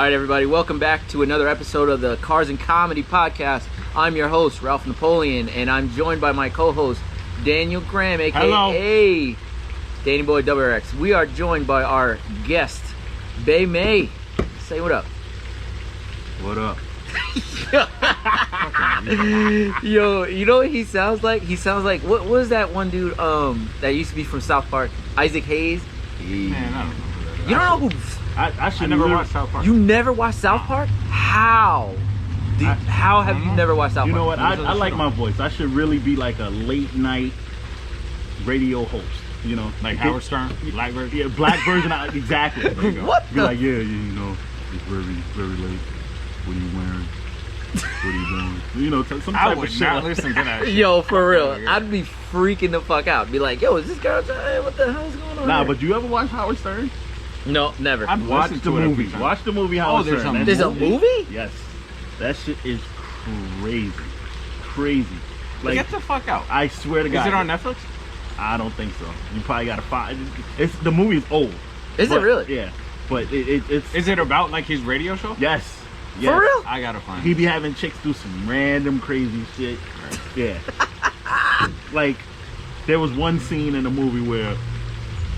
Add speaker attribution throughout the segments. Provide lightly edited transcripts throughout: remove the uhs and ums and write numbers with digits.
Speaker 1: right, everybody, welcome back to another episode of the Cars and Comedy Podcast. I'm your host, Ralph Napoleon, and I'm joined by my co-host, Daniel Graham, a.k.a. Danny Boy WRX. We are joined by our guest, Bay May. Say what up.
Speaker 2: What up?
Speaker 1: Yo, you know what he sounds like? He sounds like, what was that one dude that used to be from South Park? Isaac Hayes?
Speaker 2: Man, I don't know who that is.
Speaker 1: You don't know who...
Speaker 2: I should never watch South Park.
Speaker 1: You never watched South Park? How? How have you never watched South Park?
Speaker 2: You know what? I like my voice. I should really be like a late night radio host. You know,
Speaker 3: like Howard Stern, black version.
Speaker 2: Yeah, black version. Exactly.
Speaker 1: What?
Speaker 2: Be like, yeah, you know, it's very late. What are you wearing? What are you doing? You know, some type of shit.
Speaker 3: I would not listen to that shit.
Speaker 1: Yo, for real, I'd be freaking the fuck out. Be like, yo, is this girl? Hey, what the hell is going on?
Speaker 2: Nah,
Speaker 1: here?
Speaker 2: but you ever watch Howard Stern?
Speaker 1: No, never.
Speaker 3: I've
Speaker 2: Watch
Speaker 3: listened
Speaker 2: the
Speaker 3: to it
Speaker 2: movie.
Speaker 3: every time.
Speaker 2: Watch the movie Howard Stern.
Speaker 1: There's a movie?
Speaker 2: Yes. That shit is crazy. Crazy. Like,
Speaker 3: get the fuck out.
Speaker 2: I swear to God.
Speaker 3: Is it on Netflix?
Speaker 2: I don't think so. You probably gotta find. The movie is old.
Speaker 1: Is it really?
Speaker 2: Yeah, but it's.
Speaker 3: Is it about like his radio show?
Speaker 2: Yes.
Speaker 1: For real?
Speaker 3: I gotta find
Speaker 2: He
Speaker 3: it.
Speaker 2: be having chicks do some random crazy shit. Yeah. Like, there was one scene in the movie where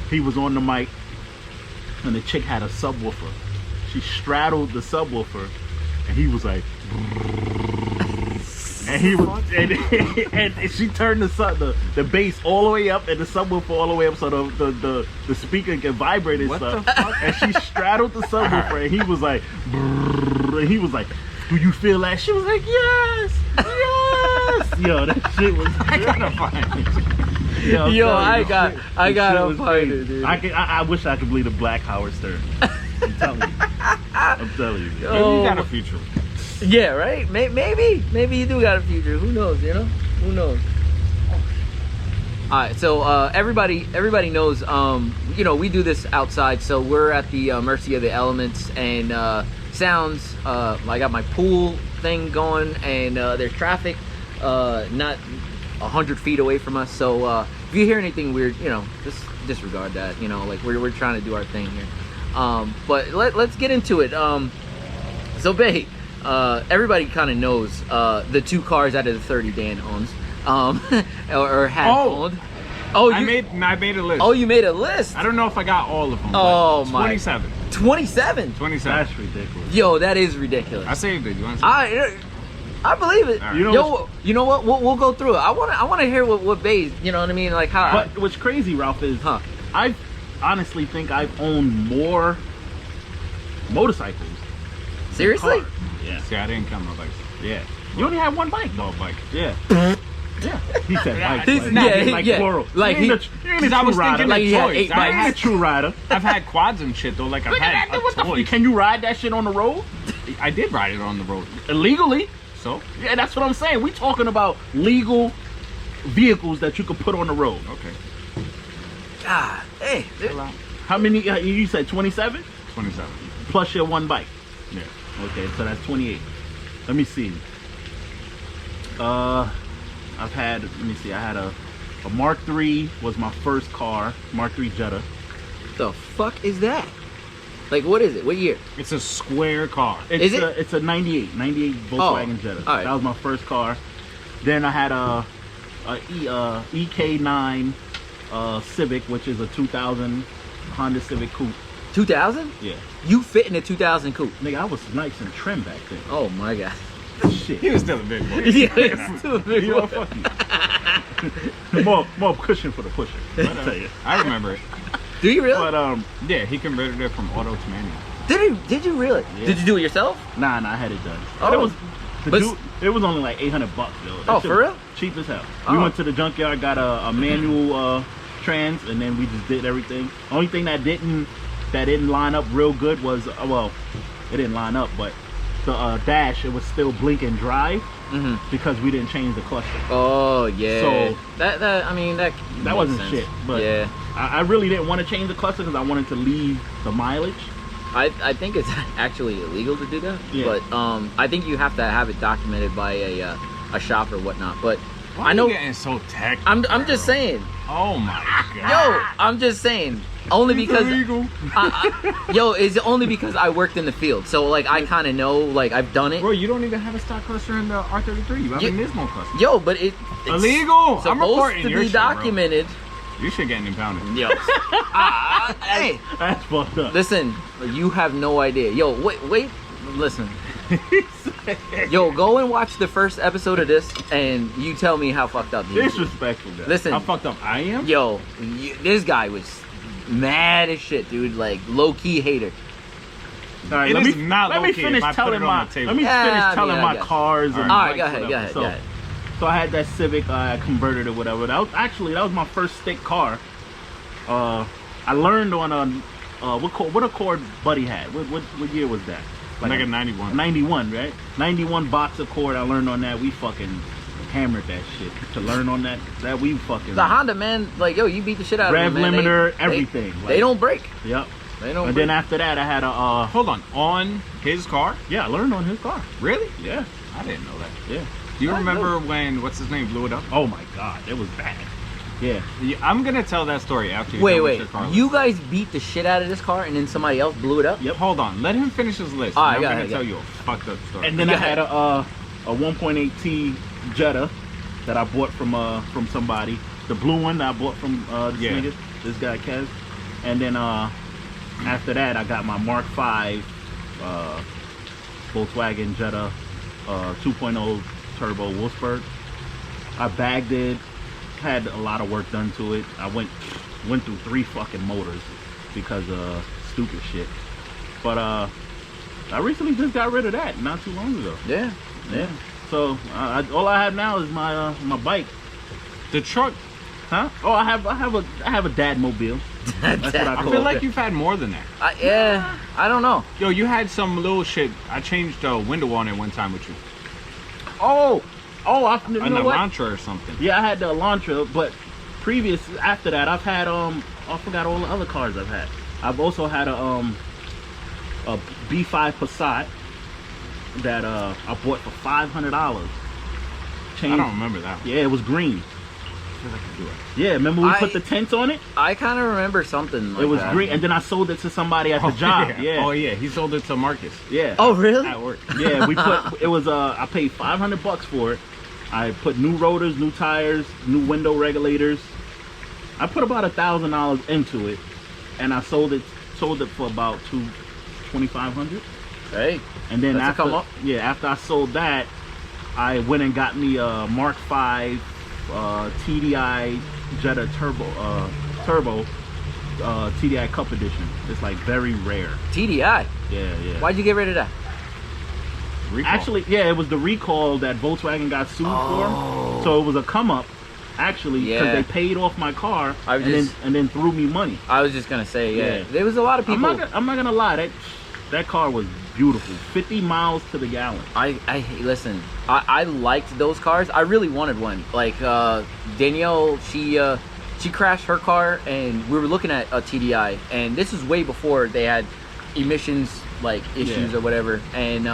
Speaker 2: he was on the mic and the chick had a subwoofer. She straddled the subwoofer and he was like, and he was, and she turned the bass all the way up and the subwoofer all the way up so the speaker can vibrate and
Speaker 3: What
Speaker 2: stuff.
Speaker 3: the fuck?
Speaker 2: And she straddled the subwoofer and he was like, and he was like, do you feel that? She was like, yes. Yo, that shit was.
Speaker 3: I gotta find it.
Speaker 1: Yo, I gotta find it, dude.
Speaker 2: I wish I could believe the black Howard Stern. I'm telling you.
Speaker 3: Maybe
Speaker 1: Oh.
Speaker 3: you got a future.
Speaker 1: Yeah, right? Maybe you do got a future. Who knows, you know? Who knows? Alright, so everybody knows, you know, we do this outside, so we're at the mercy of the elements and sounds. I got my pool thing going and there's traffic not 100 feet away from us, so if you hear anything weird, you know, just disregard that, you know, like we're trying to do our thing here. But let's get into it. So Bay, everybody kind of knows the 2 cars out of the 30 Dan owns, or had owned. Oh,
Speaker 3: I made a list.
Speaker 1: Oh, you made a list.
Speaker 3: I don't know if I got all of them.
Speaker 1: Oh
Speaker 3: but
Speaker 1: my.
Speaker 3: 27.
Speaker 1: 27.
Speaker 3: 27.
Speaker 2: That's ridiculous.
Speaker 1: Yo, that is ridiculous.
Speaker 3: I saved it. You want to see?
Speaker 1: I believe it.
Speaker 3: Right.
Speaker 1: You know what? We'll go through it. I want to hear what Bay. You know what I mean? Like how.
Speaker 2: But what's crazy, Ralph, is I honestly think I've owned more motorcycles.
Speaker 1: Seriously?
Speaker 2: Cars. Yeah.
Speaker 3: See, I didn't count my bikes.
Speaker 2: Yeah. You only have one bike.
Speaker 3: No bike.
Speaker 2: Yeah. Yeah. He said bike.
Speaker 1: He's- yeah.
Speaker 2: plural.
Speaker 1: Like
Speaker 2: you ain't
Speaker 3: Because
Speaker 2: a
Speaker 3: I was
Speaker 2: true rider.
Speaker 3: thinking
Speaker 1: Like
Speaker 3: like
Speaker 1: he had
Speaker 3: toys.
Speaker 1: 8
Speaker 2: I ain't a
Speaker 1: bikes.
Speaker 2: true rider.
Speaker 3: I've had quads and shit though. Like I've had toys.
Speaker 2: Can you ride that shit on the road?
Speaker 3: I did ride it on the road.
Speaker 2: Illegally?
Speaker 3: So
Speaker 2: Yeah, that's what I'm saying. We talking about legal vehicles that you could put on the road.
Speaker 3: okay.
Speaker 1: God, hey.
Speaker 2: How many? You said 27
Speaker 3: 27.
Speaker 2: plus your one bike.
Speaker 3: Yeah.
Speaker 2: Okay, so that's 28. Let me see. I've had. Let me see. I had a Mark III was my first car. Mark III Jetta.
Speaker 1: The fuck is that? Like, what is it? What year?
Speaker 3: It's a square car.
Speaker 2: It's
Speaker 1: Is it?
Speaker 2: It's a 98 Volkswagen Jetta.
Speaker 1: all right.
Speaker 2: That was my first car. Then I had a EK9 Civic, which is a 2000 Honda Civic Coupe.
Speaker 1: 2000?
Speaker 2: Yeah.
Speaker 1: You fit in a 2000 coupe.
Speaker 2: Nigga, I was nice and trim back then.
Speaker 1: Oh my god.
Speaker 2: Shit.
Speaker 3: He was still a big boy.
Speaker 1: Yeah, it's too big.
Speaker 2: You know, fuck you. more cushion for the pusher. I tell you.
Speaker 3: I remember it.
Speaker 1: Do you really?
Speaker 2: But
Speaker 3: Yeah, he converted it from auto to manual.
Speaker 1: Did you really?
Speaker 2: Yeah.
Speaker 1: Did you do it yourself?
Speaker 2: nah, I had it done.
Speaker 1: Oh.
Speaker 2: But it was only like $800, yo. That
Speaker 1: Oh,
Speaker 2: shit
Speaker 1: for
Speaker 2: was
Speaker 1: real?
Speaker 2: Cheap as hell.
Speaker 1: Oh.
Speaker 2: We went to the junkyard, got a manual trans, and then we just did everything. Only thing that didn't line up real good was well, it didn't line up, but the dash, it was still blink and drive because we didn't change the cluster.
Speaker 1: Oh yeah.
Speaker 2: So
Speaker 1: that I mean that
Speaker 2: wasn't
Speaker 1: sense.
Speaker 2: shit. But
Speaker 1: yeah.
Speaker 2: I really didn't want to change the cluster because I wanted to leave the mileage.
Speaker 1: I think it's actually illegal to do that.
Speaker 2: Yeah.
Speaker 1: But I think you have to have it documented by a shop or whatnot. But
Speaker 3: Why
Speaker 1: I know.
Speaker 3: You getting so technical.
Speaker 1: I'm just saying.
Speaker 3: Oh my god.
Speaker 1: Yo, I'm just saying. Only because.
Speaker 3: illegal.
Speaker 1: Yo, it's only because I worked in the field, so like I kind of know, like I've done it.
Speaker 3: Bro, you don't even have a stock cluster in the R33. You have a Nismo cluster.
Speaker 1: Yo, but it's
Speaker 3: Illegal. I'm
Speaker 1: supposed
Speaker 3: reporting
Speaker 1: to
Speaker 3: your
Speaker 1: be
Speaker 3: shit, bro.
Speaker 1: documented.
Speaker 3: You should get impounded.
Speaker 1: Yo, hey,
Speaker 2: That's fucked up.
Speaker 1: listen, you have no idea. Yo, wait, listen. Yo, go and watch the first episode of this, and you tell me how fucked up. He is.
Speaker 2: Disrespectful, guy.
Speaker 1: Listen,
Speaker 3: How fucked up I am?
Speaker 1: yo, this guy was mad as shit, dude. Like low key hater.
Speaker 2: All right,
Speaker 3: It
Speaker 2: let
Speaker 3: is
Speaker 2: me
Speaker 3: not
Speaker 2: let me
Speaker 3: low-key
Speaker 2: finish
Speaker 3: if I put
Speaker 2: telling
Speaker 3: it on
Speaker 2: my
Speaker 3: the table.
Speaker 2: let me
Speaker 1: Yeah,
Speaker 2: finish
Speaker 1: I
Speaker 2: telling
Speaker 1: mean, I
Speaker 2: my
Speaker 1: guess.
Speaker 2: cars and
Speaker 1: All right,
Speaker 2: bikes,
Speaker 1: go ahead,
Speaker 2: whatever.
Speaker 1: go ahead.
Speaker 2: So I had that Civic, I converted it, whatever. That was my first stick car. I learned on a what Accord Buddy had. What year was that?
Speaker 3: Like a 91.
Speaker 2: 91, right? 91 box Accord. I learned on that. We fucking hammered that shit to learn on that. That we fucking
Speaker 1: The Honda, man, like yo, you beat the shit out
Speaker 2: rev
Speaker 1: of them, man.
Speaker 2: limiter,
Speaker 1: They-
Speaker 2: everything.
Speaker 1: They don't break.
Speaker 2: Yep.
Speaker 1: They don't.
Speaker 2: And
Speaker 1: break.
Speaker 2: then after that, I had a
Speaker 3: Hold on his car?
Speaker 2: yeah. I learned on his car.
Speaker 3: Really?
Speaker 2: Yeah.
Speaker 3: I didn't know that.
Speaker 2: Yeah.
Speaker 3: Do you
Speaker 1: I
Speaker 3: remember when what's his name blew it up?
Speaker 2: Oh my god, it was bad. Yeah.
Speaker 3: Yeah, I'm gonna tell that story after you
Speaker 1: Wait,
Speaker 3: tell me
Speaker 1: wait.
Speaker 3: your car
Speaker 1: You guys beat the shit out of this car, and then somebody else blew it up.
Speaker 2: Yep.
Speaker 3: Hold on, let him finish his list.
Speaker 1: All
Speaker 3: and
Speaker 1: right,
Speaker 3: I'm
Speaker 1: go
Speaker 3: gonna
Speaker 1: ahead,
Speaker 3: tell
Speaker 1: go
Speaker 3: you a fucked up story.
Speaker 2: And then
Speaker 1: Go
Speaker 2: I had
Speaker 1: ahead.
Speaker 2: a 1.8T Jetta that I bought from somebody. The blue one that I bought from this
Speaker 3: Yeah.
Speaker 2: nigga, this guy Kev. And then after that, I got my Mark V Volkswagen Jetta 2.0 turbo Wolfsburg. I bagged it, had a lot of work done to it. I went through 3 fucking motors because of stupid shit. But I recently just got rid of that not too long ago.
Speaker 1: Yeah.
Speaker 2: Yeah. So all I have now is my my bike.
Speaker 3: the truck.
Speaker 2: Huh? Oh, I have a dad mobile. That's what I
Speaker 3: I
Speaker 2: call
Speaker 3: feel
Speaker 2: it.
Speaker 3: like you've had more than that.
Speaker 1: Yeah. I don't know.
Speaker 3: Yo, you had some little shit. I changed the window on it one time with you.
Speaker 2: Oh, you
Speaker 3: An
Speaker 2: know what?
Speaker 3: Elantra or something.
Speaker 2: Yeah, I had the Elantra, but after that, I've had I forgot all the other cars I've had. I've also had a B5 Passat that I bought for $500.
Speaker 3: I don't remember that one.
Speaker 2: Yeah, it was green.
Speaker 3: I feel like I do it.
Speaker 2: Yeah, remember we
Speaker 1: I-
Speaker 2: put the tents on it?
Speaker 1: I kind of remember something. Like
Speaker 2: It was
Speaker 1: that.
Speaker 2: green, and then I sold it to somebody at the job. Yeah.
Speaker 3: Oh yeah, he sold it to Marcus
Speaker 2: Yeah.
Speaker 1: Oh really?
Speaker 3: at work.
Speaker 2: Yeah, we put it was I paid $500 for it. I put new rotors, new tires, new window regulators. I put about $1,000 into it, and I sold it for about $2,500.
Speaker 1: Hey.
Speaker 2: And then
Speaker 1: That's a come up.
Speaker 2: after I sold that, I went and got me a Mark V TDI Jetta Turbo TDI Cup Edition. It's like very rare.
Speaker 1: TDI.
Speaker 2: Yeah.
Speaker 1: Why'd you get rid of that?
Speaker 3: Recall.
Speaker 2: Actually, yeah, it was the recall that Volkswagen got sued
Speaker 1: Oh.
Speaker 2: for. So it was a come up, actually, because
Speaker 1: Yeah.
Speaker 2: they paid off my car
Speaker 1: I was just-
Speaker 2: and then threw me money.
Speaker 1: I was just gonna say, yeah.
Speaker 2: Yeah.
Speaker 1: There was a lot of
Speaker 2: I'm
Speaker 1: people.
Speaker 2: not gonna lie, that car was beautiful. 50 miles to the gallon.
Speaker 1: I listen. I liked those cars. I really wanted one. Like Danielle, she crashed her car, and we were looking at a TDI, and this was way before they had emissions like issues
Speaker 2: Yeah.
Speaker 1: or whatever. And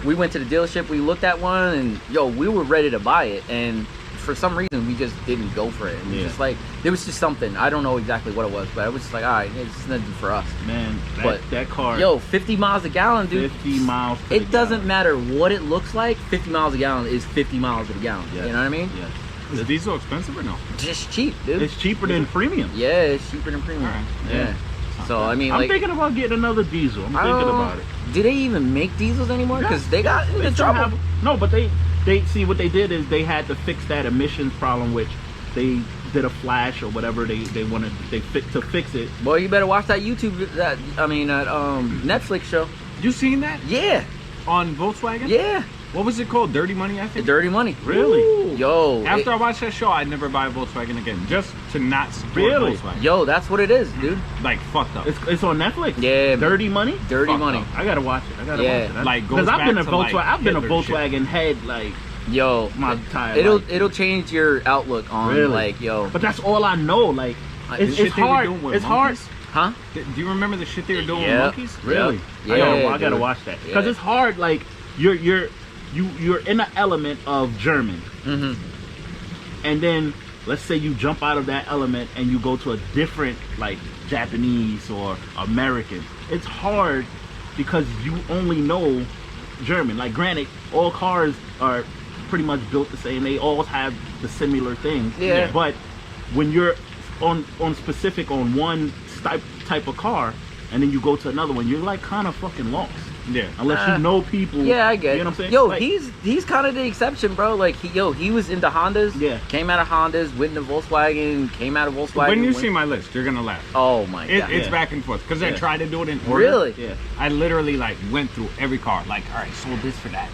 Speaker 1: we went to the dealership. We looked at one, and yo, we were ready to buy it, and for some reason we just didn't go for it. And
Speaker 2: Yeah.
Speaker 1: just like there was just something. I don't know exactly what it was, but I was just like, all right, it's nothing for us.
Speaker 2: Man,
Speaker 1: But,
Speaker 2: that car,
Speaker 1: Yo, 50 miles a gallon, dude.
Speaker 2: 50 miles to the
Speaker 1: It doesn't
Speaker 2: gallon.
Speaker 1: matter what it looks like. 50 miles a gallon is 50 miles a gallon.
Speaker 2: Yes.
Speaker 1: You know what I mean?
Speaker 2: Yes.
Speaker 3: Is diesel expensive or no?
Speaker 1: Just cheap, dude.
Speaker 2: It's cheaper than premium.
Speaker 1: Yeah, it's cheaper than premium.
Speaker 3: Alright.
Speaker 1: Yeah.
Speaker 2: Yeah.
Speaker 1: So I mean,
Speaker 2: I'm
Speaker 1: like,
Speaker 2: thinking about getting another diesel. I'm
Speaker 1: I
Speaker 2: thinking
Speaker 1: don't-
Speaker 2: about it.
Speaker 1: Do they even make diesels anymore? Because they got
Speaker 2: They
Speaker 1: into
Speaker 2: still
Speaker 1: trouble.
Speaker 2: have- no, but they see what they did is they had to fix that emissions problem, which they did a flash or whatever they wanted to fix it.
Speaker 1: Boy, you better watch that Netflix show.
Speaker 3: You seen that
Speaker 1: Yeah,
Speaker 3: on Volkswagen?
Speaker 1: yeah.
Speaker 3: What was it called? Dirty Money, I
Speaker 1: The
Speaker 3: think.
Speaker 1: Dirty Money.
Speaker 2: Really?
Speaker 1: Ooh. Yo.
Speaker 3: After I watched that show, I'd never buy a Volkswagen again, just to not support
Speaker 2: Really?
Speaker 3: Volkswagen.
Speaker 1: Yo, that's what it is, dude.
Speaker 3: Like fucked up.
Speaker 2: It's on Netflix.
Speaker 1: Yeah, man.
Speaker 2: Dirty Money.
Speaker 1: Dirty
Speaker 3: Fucked
Speaker 1: Money.
Speaker 3: up.
Speaker 2: I gotta watch it.
Speaker 1: Yeah.
Speaker 3: Like, goes
Speaker 2: because I've been a
Speaker 3: back to, like,
Speaker 2: Volkswagen. I've been a
Speaker 3: Hitler shit.
Speaker 2: Volkswagen head like.
Speaker 1: Yo,
Speaker 2: My entire
Speaker 1: it'll
Speaker 2: life.
Speaker 1: it'll change your outlook on
Speaker 2: Really?
Speaker 1: like yo,
Speaker 2: But that's all I know. Like
Speaker 1: The
Speaker 2: it's
Speaker 3: shit they were
Speaker 2: hard.
Speaker 3: doing with
Speaker 2: It's hard.
Speaker 3: monkeys?
Speaker 1: huh?
Speaker 3: Do you remember the shit they were doing
Speaker 1: Yeah.
Speaker 3: with monkeys?
Speaker 2: Really?
Speaker 1: Yeah,
Speaker 2: I gotta
Speaker 1: dude.
Speaker 2: watch that because
Speaker 1: Yeah.
Speaker 2: it's hard. Like you're in an element of German.
Speaker 1: Mm-hmm.
Speaker 2: and then let's say you jump out of that element and you go to a different, like Japanese or American. It's hard because you only know German. Like, granted, all cars are pretty much built the same. They all have the similar things.
Speaker 1: Yeah.
Speaker 2: But when you're on specific on one type of car, and then you go to another one, you're like kind of fucking lost.
Speaker 3: Yeah.
Speaker 2: Unless you know people.
Speaker 1: Yeah, I get it.
Speaker 2: You know what I'm saying?
Speaker 1: Yo,
Speaker 2: Like,
Speaker 1: he's kind of the exception, bro. Like, he was into Hondas.
Speaker 2: Yeah.
Speaker 1: Came out of Hondas, went into Volkswagen, came out of Volkswagen.
Speaker 3: When you see my list, you're gonna laugh.
Speaker 1: Oh my god.
Speaker 3: It's
Speaker 2: Yeah.
Speaker 3: back and forth because I
Speaker 2: Yeah.
Speaker 3: tried to do it in order.
Speaker 1: Really?
Speaker 2: Yeah.
Speaker 3: I literally like went through every car. Like, all right, sold this for that,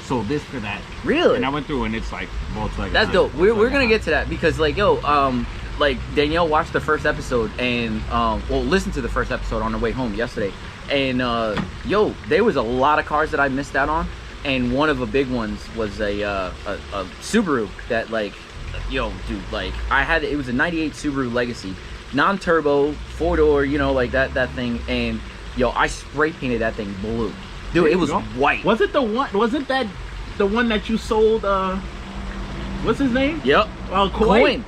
Speaker 3: sold this for that.
Speaker 1: Really?
Speaker 3: And I went through and it's like Volkswagen.
Speaker 1: That's
Speaker 3: Honda,
Speaker 1: dope. We're
Speaker 3: Volkswagen,
Speaker 1: gonna get
Speaker 3: Honda.
Speaker 1: to that because, like, yo, like Danielle watched the first episode and listened to the first episode on the way home yesterday, and yo, there was a lot of cars that I missed out on, and one of the big ones was a Subaru that, like, yo, dude, like, it was a '98 Subaru Legacy, non-turbo, 4-door, you know, like that thing, and yo, I spray painted that thing blue, dude.
Speaker 3: There
Speaker 1: It
Speaker 3: you
Speaker 1: was
Speaker 3: go.
Speaker 1: white.
Speaker 2: Was it the one? Wasn't that the one that you sold? What's his name?
Speaker 1: Yep.
Speaker 2: Coin.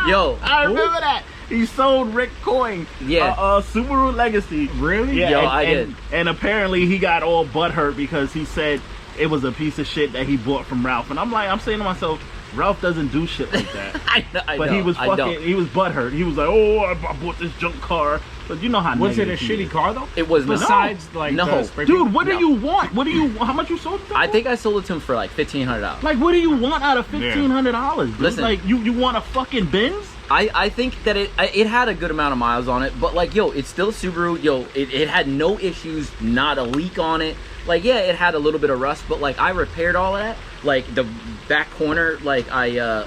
Speaker 1: Yo,
Speaker 2: I remember that. He sold Rick Coin.
Speaker 1: Yeah.
Speaker 2: Subaru Legacy.
Speaker 3: Really?
Speaker 2: Yeah.
Speaker 1: Yo,
Speaker 2: and,
Speaker 1: I
Speaker 2: and,
Speaker 1: did.
Speaker 2: And apparently he got all butthurt because he said it was a piece of shit that he bought from Ralph. And I'm saying to myself, Ralph doesn't do shit like that.
Speaker 1: I
Speaker 2: But
Speaker 1: know,
Speaker 2: he was
Speaker 1: I don't.
Speaker 2: fucking. He was butthurt. He was like, "Oh, I bought this junk car." But you know how.
Speaker 3: Was it a
Speaker 2: negative he
Speaker 3: shitty
Speaker 2: is.
Speaker 3: car though?
Speaker 1: It was not.
Speaker 3: Besides like
Speaker 1: No.
Speaker 3: the spray
Speaker 2: Dude,
Speaker 3: paint?
Speaker 2: what do
Speaker 1: No.
Speaker 2: you want? What do you? How much you sold it for?
Speaker 1: I think I sold it to him for like $1,500.
Speaker 2: Like, what do you want out of $1,500?
Speaker 1: Listen.
Speaker 2: Like, you want a fucking Benz?
Speaker 1: I think that it had a good amount of miles on it, but like, yo, it's still a Subaru. Yo, it had no issues, not a leak on it. Like, yeah, it had a little bit of rust, but like, I repaired all of that. Like, the back corner, like, I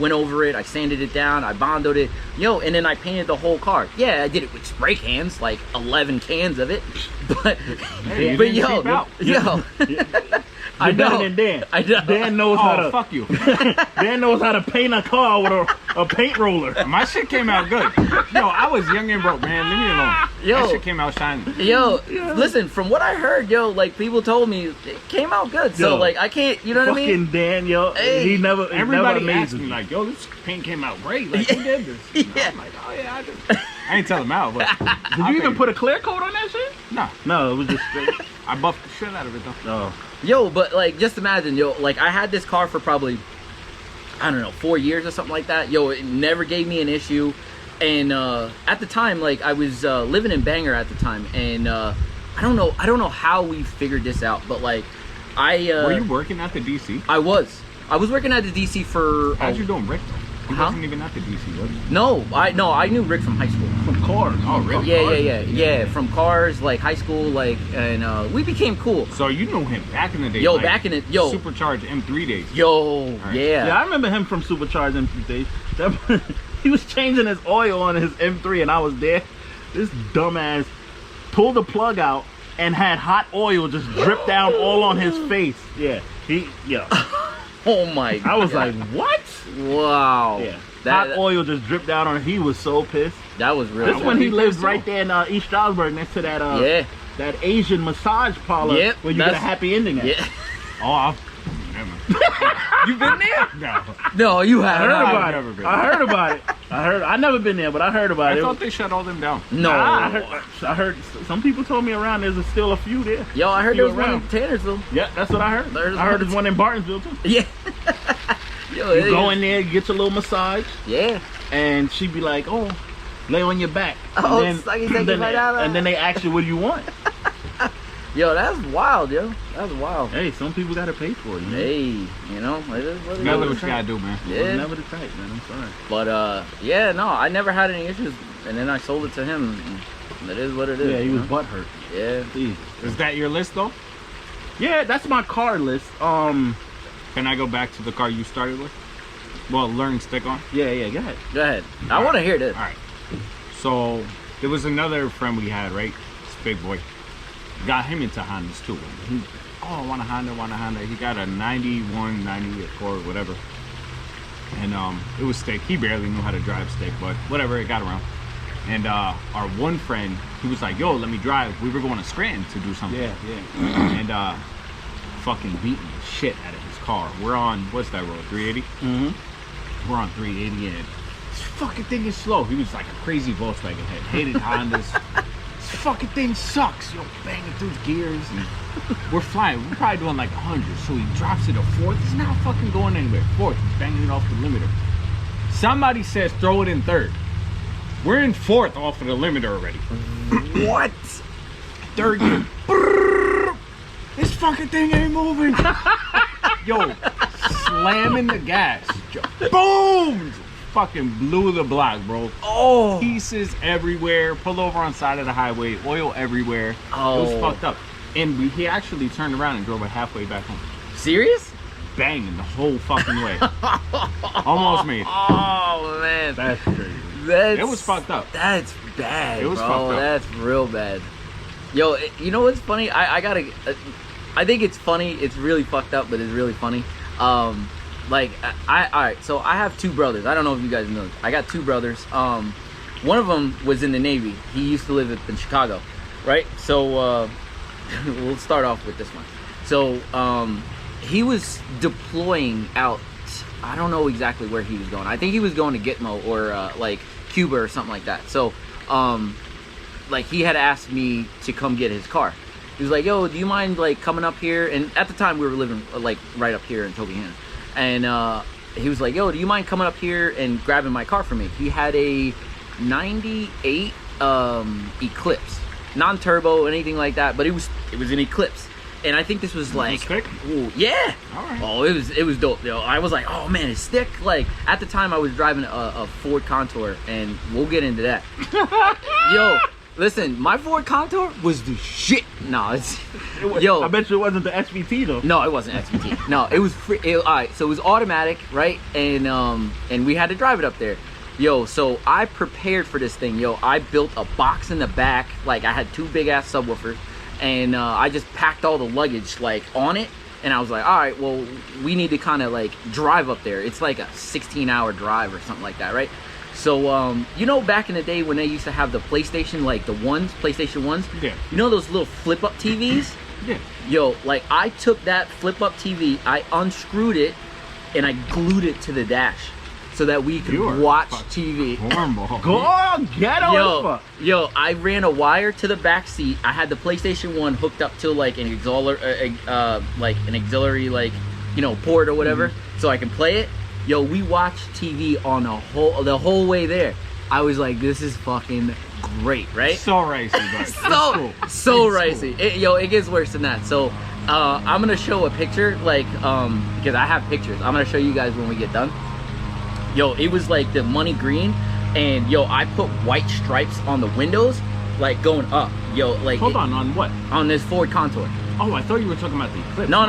Speaker 1: went over it, I sanded it down, I bondoed it, yo, and then I painted the whole car. Yeah, I did it with spray cans, like 11 cans of it, but
Speaker 3: Hey, you
Speaker 1: but
Speaker 3: didn't
Speaker 1: yo,
Speaker 3: cheap out.
Speaker 1: yo, I
Speaker 2: You're better
Speaker 1: know.
Speaker 2: than Dan.
Speaker 1: I know.
Speaker 2: Dan knows how
Speaker 3: Oh
Speaker 2: to.
Speaker 3: fuck you!
Speaker 2: Dan knows how to paint a car with a paint roller.
Speaker 3: My shit came out good. Yo, I was young and broke, man. Leave me alone.
Speaker 1: Yo.
Speaker 3: That shit came out shining.
Speaker 1: Yo, listen, from what I heard, yo, like, people told me it came out good. So,
Speaker 2: Yo.
Speaker 1: like, I can't, you know what I
Speaker 2: Fucking
Speaker 1: mean?
Speaker 2: Dan, yo,
Speaker 1: Hey.
Speaker 2: he never
Speaker 3: Everybody
Speaker 2: never
Speaker 3: asked
Speaker 2: amazes
Speaker 3: me
Speaker 2: me.
Speaker 3: like, "Yo, this paint came out great. Like, who did this?"
Speaker 1: Yeah.
Speaker 3: I'm like, "Oh yeah, I did." I ain't tell them out, but
Speaker 2: Did you even put a clear coat on that shit?
Speaker 3: No,
Speaker 2: No, it was just straight.
Speaker 3: I buffed the shit out of it though.
Speaker 2: No.
Speaker 1: Yo, but, like, just imagine, yo, like, I had this car for probably, I don't know, 4 years or something like that. Yo, it never gave me an issue. And at the time, like, I was living in Bangor at the time, and I don't know how we figured this out, but, like,
Speaker 3: Were you working at the DC?
Speaker 1: I was working at the DC for
Speaker 3: How'd you doing, Rick? He
Speaker 1: Huh?
Speaker 3: wasn't even at the DC, was he?
Speaker 1: no, I knew Rick from high school.
Speaker 2: From cars.
Speaker 3: Oh, really?
Speaker 1: Yeah, from cars, like, high school, like, and we became cool.
Speaker 3: So you knew him back in the day.
Speaker 1: Yo,
Speaker 3: like,
Speaker 1: back in it, yo.
Speaker 3: Supercharged M3 days.
Speaker 1: Yo,
Speaker 3: Right.
Speaker 1: yeah.
Speaker 2: Yeah, I remember him from Supercharged M3 days. He was changing his oil on his M3 and I was there. This dumbass pulled the plug out and had hot oil just drip down all on his face. Yeah.
Speaker 1: Oh my god.
Speaker 2: I was like, what?
Speaker 1: wow.
Speaker 2: Yeah.
Speaker 1: That,
Speaker 2: Hot oil just dripped down on him. He was so pissed.
Speaker 1: that was real.
Speaker 2: This when he
Speaker 3: he
Speaker 2: lives
Speaker 3: pissed
Speaker 2: right
Speaker 3: too.
Speaker 2: there in East Stroudsburg next to that
Speaker 1: Yeah.
Speaker 2: that Asian massage parlor
Speaker 1: Yep,
Speaker 2: where you get a
Speaker 1: that's-
Speaker 2: happy ending at.
Speaker 1: Yeah.
Speaker 3: Oh, never.
Speaker 1: You been there?
Speaker 3: No.
Speaker 1: No, you
Speaker 2: I heard
Speaker 1: haven't.
Speaker 3: I've
Speaker 2: about
Speaker 3: never
Speaker 2: it.
Speaker 3: been.
Speaker 2: I heard about it. I never been there, but I heard about
Speaker 3: I
Speaker 2: it.
Speaker 3: thought they shut all them down.
Speaker 1: No.
Speaker 2: Nah, I heard some people told me around there's still a few there.
Speaker 1: Yo, I heard there was
Speaker 2: Few
Speaker 1: one in
Speaker 2: around.
Speaker 1: Tannersville.
Speaker 2: Yeah, that's what I heard.
Speaker 1: There's
Speaker 2: I heard
Speaker 1: one-
Speaker 2: there's one in Bartonsville too.
Speaker 1: Yeah. Yo,
Speaker 2: You go in there, get your little massage,
Speaker 1: Yeah.
Speaker 2: and she be like, "Oh, lay on your back."
Speaker 1: Oh,
Speaker 2: and
Speaker 1: sucky, sucky,
Speaker 2: then,
Speaker 1: right out of
Speaker 2: and then they ask you, "What do you want?"
Speaker 1: Yo, that's wild, yo. That's wild.
Speaker 2: Hey, some people gotta pay for it. You know?
Speaker 1: Hey, you know, it is what it
Speaker 3: Never
Speaker 1: is.
Speaker 3: what you gotta do, man.
Speaker 1: Yeah.
Speaker 2: Never the type, man. I'm sorry.
Speaker 1: But yeah, no, I never had any issues, and then I sold it to him. And it is what it is.
Speaker 2: Yeah, he
Speaker 1: you
Speaker 2: was
Speaker 1: know?
Speaker 2: butthurt.
Speaker 1: Yeah.
Speaker 2: Please.
Speaker 3: Is that your list though?
Speaker 2: Yeah, that's my car list.
Speaker 3: Can I go back to the car you started with? Well, learn stick on.
Speaker 2: Yeah, go ahead.
Speaker 1: Go ahead. I want to hear this.
Speaker 3: All right. So there was another friend we had, right? This big boy. Got him into Hondas too. He, I want a Honda. He got a 91, 90 Accord, whatever. And it was stick. He barely knew how to drive stick, but whatever, it got around. And our one friend, he was like, "Yo, let me drive." We were going to Scranton to do something.
Speaker 2: Yeah.
Speaker 3: And fucking beating the shit out of his car. We're on, what's that road, 380?
Speaker 2: Mm-hmm.
Speaker 3: We're on 380 and this fucking thing is slow. He was like a crazy Volkswagen head. Hated Hondas. This fucking thing sucks. Yo, banging through the gears. And we're flying. We're probably doing like 100. So he drops it to fourth. He's not fucking going anywhere. Fourth. He's banging it off the limiter. Somebody says throw it in third. We're in fourth off of the limiter already.
Speaker 1: What?
Speaker 3: Third gear. This fucking thing ain't moving. Yo, slamming the gas. Boom! Fucking blew the block, bro.
Speaker 1: Oh.
Speaker 3: Pieces everywhere. Pulled over on side of the highway. Oil everywhere.
Speaker 1: Oh.
Speaker 3: It was fucked up. And he actually turned around and drove it halfway back home.
Speaker 1: Serious?
Speaker 3: Banging the whole fucking way. Almost made it.
Speaker 1: Oh man,
Speaker 2: That's crazy.
Speaker 3: It was fucked up.
Speaker 1: That's bad.
Speaker 3: It was
Speaker 1: bro.
Speaker 3: fucked up.
Speaker 1: That's real bad. Yo, you know what's funny? I gotta. I think it's funny. It's really fucked up, but it's really funny. Like all right. So I have two brothers. I don't know if you guys know. I got two brothers. One of them was in the Navy. He used to live in Chicago, right? So we'll start off with this one. So he was deploying out. I don't know exactly where he was going. I think he was going to Gitmo or like Cuba or something like that. So like he had asked me to come get his car. He was like, yo, do you mind like coming up here? And at the time we were living like right up here in Tobyhanna. And he was like, yo, do you mind coming up here and grabbing my car for me? He had a 98 Eclipse, non-turbo, anything like that, but it was an Eclipse. And I think this was like,
Speaker 3: thick?
Speaker 1: ooh, yeah.
Speaker 3: All right.
Speaker 1: Oh, it was dope, yo. I was like, oh man, it's thick. Like at the time, I was driving a Ford Contour, and we'll get into that. Yo, listen, my Ford Contour was the shit. No, it's yo.
Speaker 2: I bet you it wasn't the SVT though.
Speaker 1: No, it wasn't SVT. No, it was free. All right, so it was automatic, right? And we had to drive it up there. Yo, so I prepared for this thing. Yo, I built a box in the back. Like I had two big ass subwoofers. And I just packed all the luggage like on it, and I was like, all right, well, we need to kind of like drive up there. It's like a 16-hour drive or something like that, right? So you know, back in the day when they used to have the PlayStation, like the PlayStation 1s,
Speaker 3: Yeah.
Speaker 1: you know those little flip up TVs?
Speaker 3: Yeah.
Speaker 1: Yo, like I took that flip up TV, I unscrewed it, and I glued it to the dash so that we could
Speaker 3: You are
Speaker 1: watch
Speaker 3: fucking
Speaker 1: TV.
Speaker 3: Cornball.
Speaker 2: Go on, get on.
Speaker 1: Yo, I ran a wire to the back seat. I had the PlayStation 1 hooked up to like an auxiliary, like, you know, port or whatever, so I can play it. Yo, we watched TV on the whole way there. I was like, this is fucking great, right?
Speaker 3: So ricey, but
Speaker 1: so ricey. It gets worse than that. So I'm gonna show a picture, like because I have pictures. I'm gonna show you guys when we get done. Yo, it was like the money green, and yo, I put white stripes on the windows, like going up. Yo, like
Speaker 3: Hold on what?
Speaker 1: on this Ford Contour.
Speaker 3: Oh, I thought you were talking about the Eclipse.
Speaker 1: No.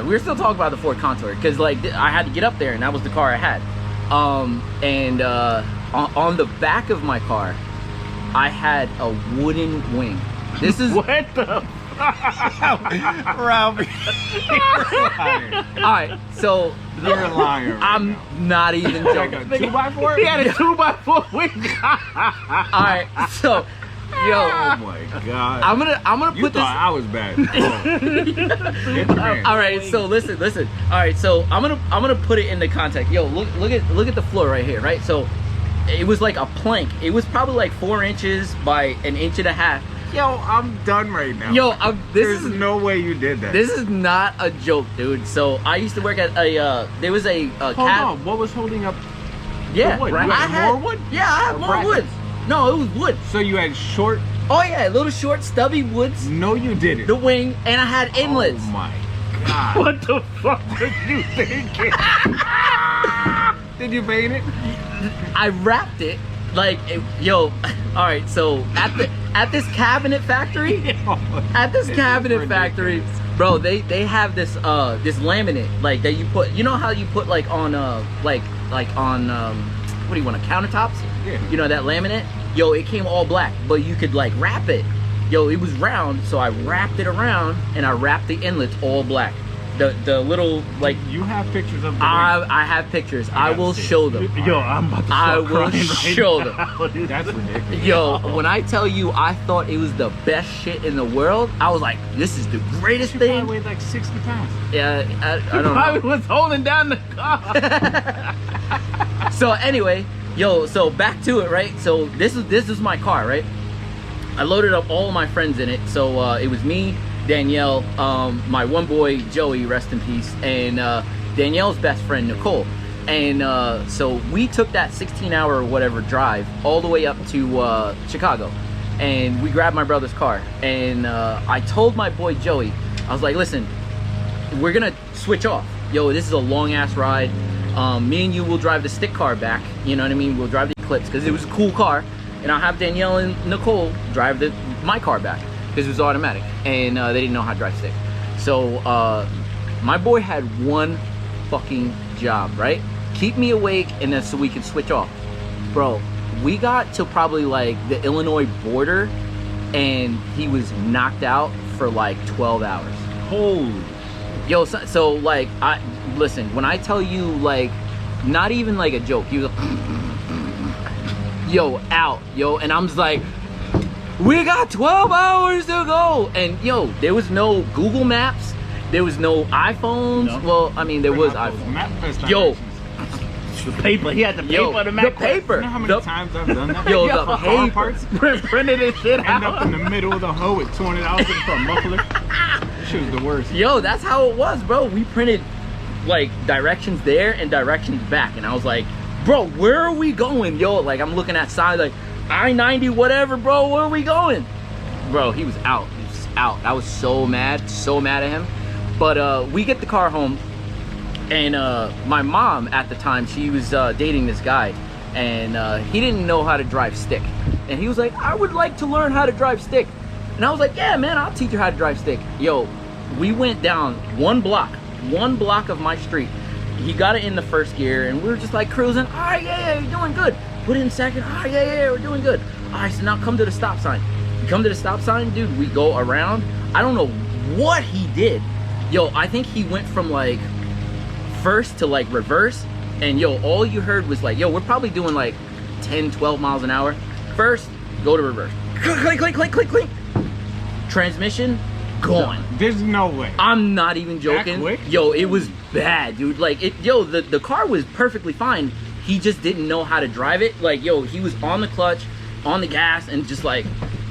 Speaker 1: We're still talking about the Ford Contour because like I had to get up there, and that was the car I had. On the back of my car, I had a wooden wing. This is
Speaker 2: What the?
Speaker 3: Ralph,
Speaker 1: all right. So
Speaker 3: you're a liar. Right
Speaker 1: I'm
Speaker 3: now.
Speaker 1: not even
Speaker 3: Like
Speaker 1: joking.
Speaker 3: a 2x4?
Speaker 2: He had a 2x4 wing.
Speaker 1: All right, so
Speaker 3: Oh
Speaker 1: yo,
Speaker 3: my god.
Speaker 1: I'm gonna
Speaker 3: You
Speaker 1: put this.
Speaker 3: thought I was bad.
Speaker 1: All right, so listen. All right, so I'm gonna put it into context. Yo, look at the floor right here, right? So it was like a plank. It was probably like 4 inches by 1.5 inches.
Speaker 3: Yo, I'm done right now.
Speaker 1: Yo,
Speaker 3: There's no way you did that.
Speaker 1: this is not a joke, dude. So I used to work at a there was a
Speaker 3: Hold
Speaker 1: cab.
Speaker 3: on, what was holding up?
Speaker 1: Yeah,
Speaker 3: the wood?
Speaker 1: right.
Speaker 3: You had
Speaker 1: I had
Speaker 3: more wood?
Speaker 1: Yeah, I had
Speaker 3: Or
Speaker 1: more
Speaker 3: brackets?
Speaker 1: wood. No, it was wood.
Speaker 3: So you had short?
Speaker 1: Oh yeah, little short stubby woods.
Speaker 3: No, you didn't.
Speaker 1: The wing, and I had inlets.
Speaker 3: Oh my god.
Speaker 2: What the fuck were you thinking?
Speaker 3: Did you paint it?
Speaker 1: I wrapped it like yo. All right, so at this cabinet factory, bro, they have this this laminate like that you put. You know how you put like on like on what do you want, countertops?
Speaker 3: Yeah.
Speaker 1: You know that laminate? Yo, it came all black, but you could like wrap it. Yo, it was round, so I wrapped it around and I wrapped the inlets all black. the little like.
Speaker 3: You have pictures of the
Speaker 1: I have pictures. I will
Speaker 3: see it.
Speaker 1: show them.
Speaker 2: Yo, I'm about to start crying right
Speaker 1: show
Speaker 2: now.
Speaker 3: That's ridiculous.
Speaker 1: Yo, when I tell you I thought it was the best shit in the world, I was like, this is the greatest
Speaker 3: She
Speaker 1: thing.
Speaker 3: probably weighed like 60 pounds.
Speaker 1: Yeah, I don't
Speaker 2: I
Speaker 1: know.
Speaker 2: was holding down the car.
Speaker 1: So anyway, yo, so back to it, right? So this is my car, right? I loaded up all of my friends in it. So it was me, Danielle, my one boy Joey, rest in peace, and Danielle's best friend Nicole. And so we took that 16-hour or whatever drive all the way up to Chicago, and we grabbed my brother's car. And I told my boy Joey, I was like, listen, we're gonna switch off. Yo, this is a long ass ride. Me and you will drive the stick car back. You know what I mean? We'll drive the Eclipse because it was a cool car, and I'll have Danielle and Nicole drive my car back because it was automatic, and they didn't know how to drive stick. So my boy had one fucking job, right? Keep me awake, and then so we can switch off. Bro, we got to probably like the Illinois border, and he was knocked out for like 12 hours.
Speaker 2: Holy.
Speaker 1: Yo, so like, listen, when I tell you, like, not even like a joke, he was like, yo, out, yo, and I'm just like, we got 12 hours to go, and yo, there was no Google Maps, there was no iPhones.
Speaker 2: No.
Speaker 1: Well, I mean, there was iPhones. Yo,
Speaker 2: The paper. He had the paper.
Speaker 1: yo,
Speaker 2: the
Speaker 1: the
Speaker 2: Mac.
Speaker 1: paper.
Speaker 3: You know how many
Speaker 1: The-
Speaker 3: times I've done that?
Speaker 1: Yo,
Speaker 2: Yo,
Speaker 1: the
Speaker 3: car
Speaker 1: paper.
Speaker 3: parts
Speaker 2: Printed this shit
Speaker 3: end up
Speaker 2: out.
Speaker 3: in the middle of the hoe with $200 for a muffler. Shit was the worst.
Speaker 1: Yo, that's how it was, bro. We printed like directions there and directions back, and I was like, bro, where are we going? Yo, like I'm looking at side like I-90 whatever, bro, where are we going? Bro, he was out. He was out. I was so mad at him. But we get the car home, and my mom at the time, she was dating this guy, and he didn't know how to drive stick, and he was like, I would like to learn how to drive stick. And I was like, yeah, man, I'll teach you how to drive stick. Yo, we went down one block of my street. He got it in the first gear, and we were just like cruising. All right, yeah, you're doing good. Put it in second. All right, yeah, we're doing good. All right, so now come to the stop sign. You come to the stop sign, dude, we go around. I don't know what he did. Yo, I think he went from like first to like reverse, and yo, all you heard was like, yo, we're probably doing like 10, 12 miles an hour. First, go to reverse. Click, click, click, click, click. Transmission, gone.
Speaker 3: There's no way.
Speaker 1: I'm not even joking.
Speaker 3: That quick?
Speaker 1: Yo, it was bad, dude. Like, the car was perfectly fine. He just didn't know how to drive it. Like, yo, he was on the clutch, on the gas, and just like,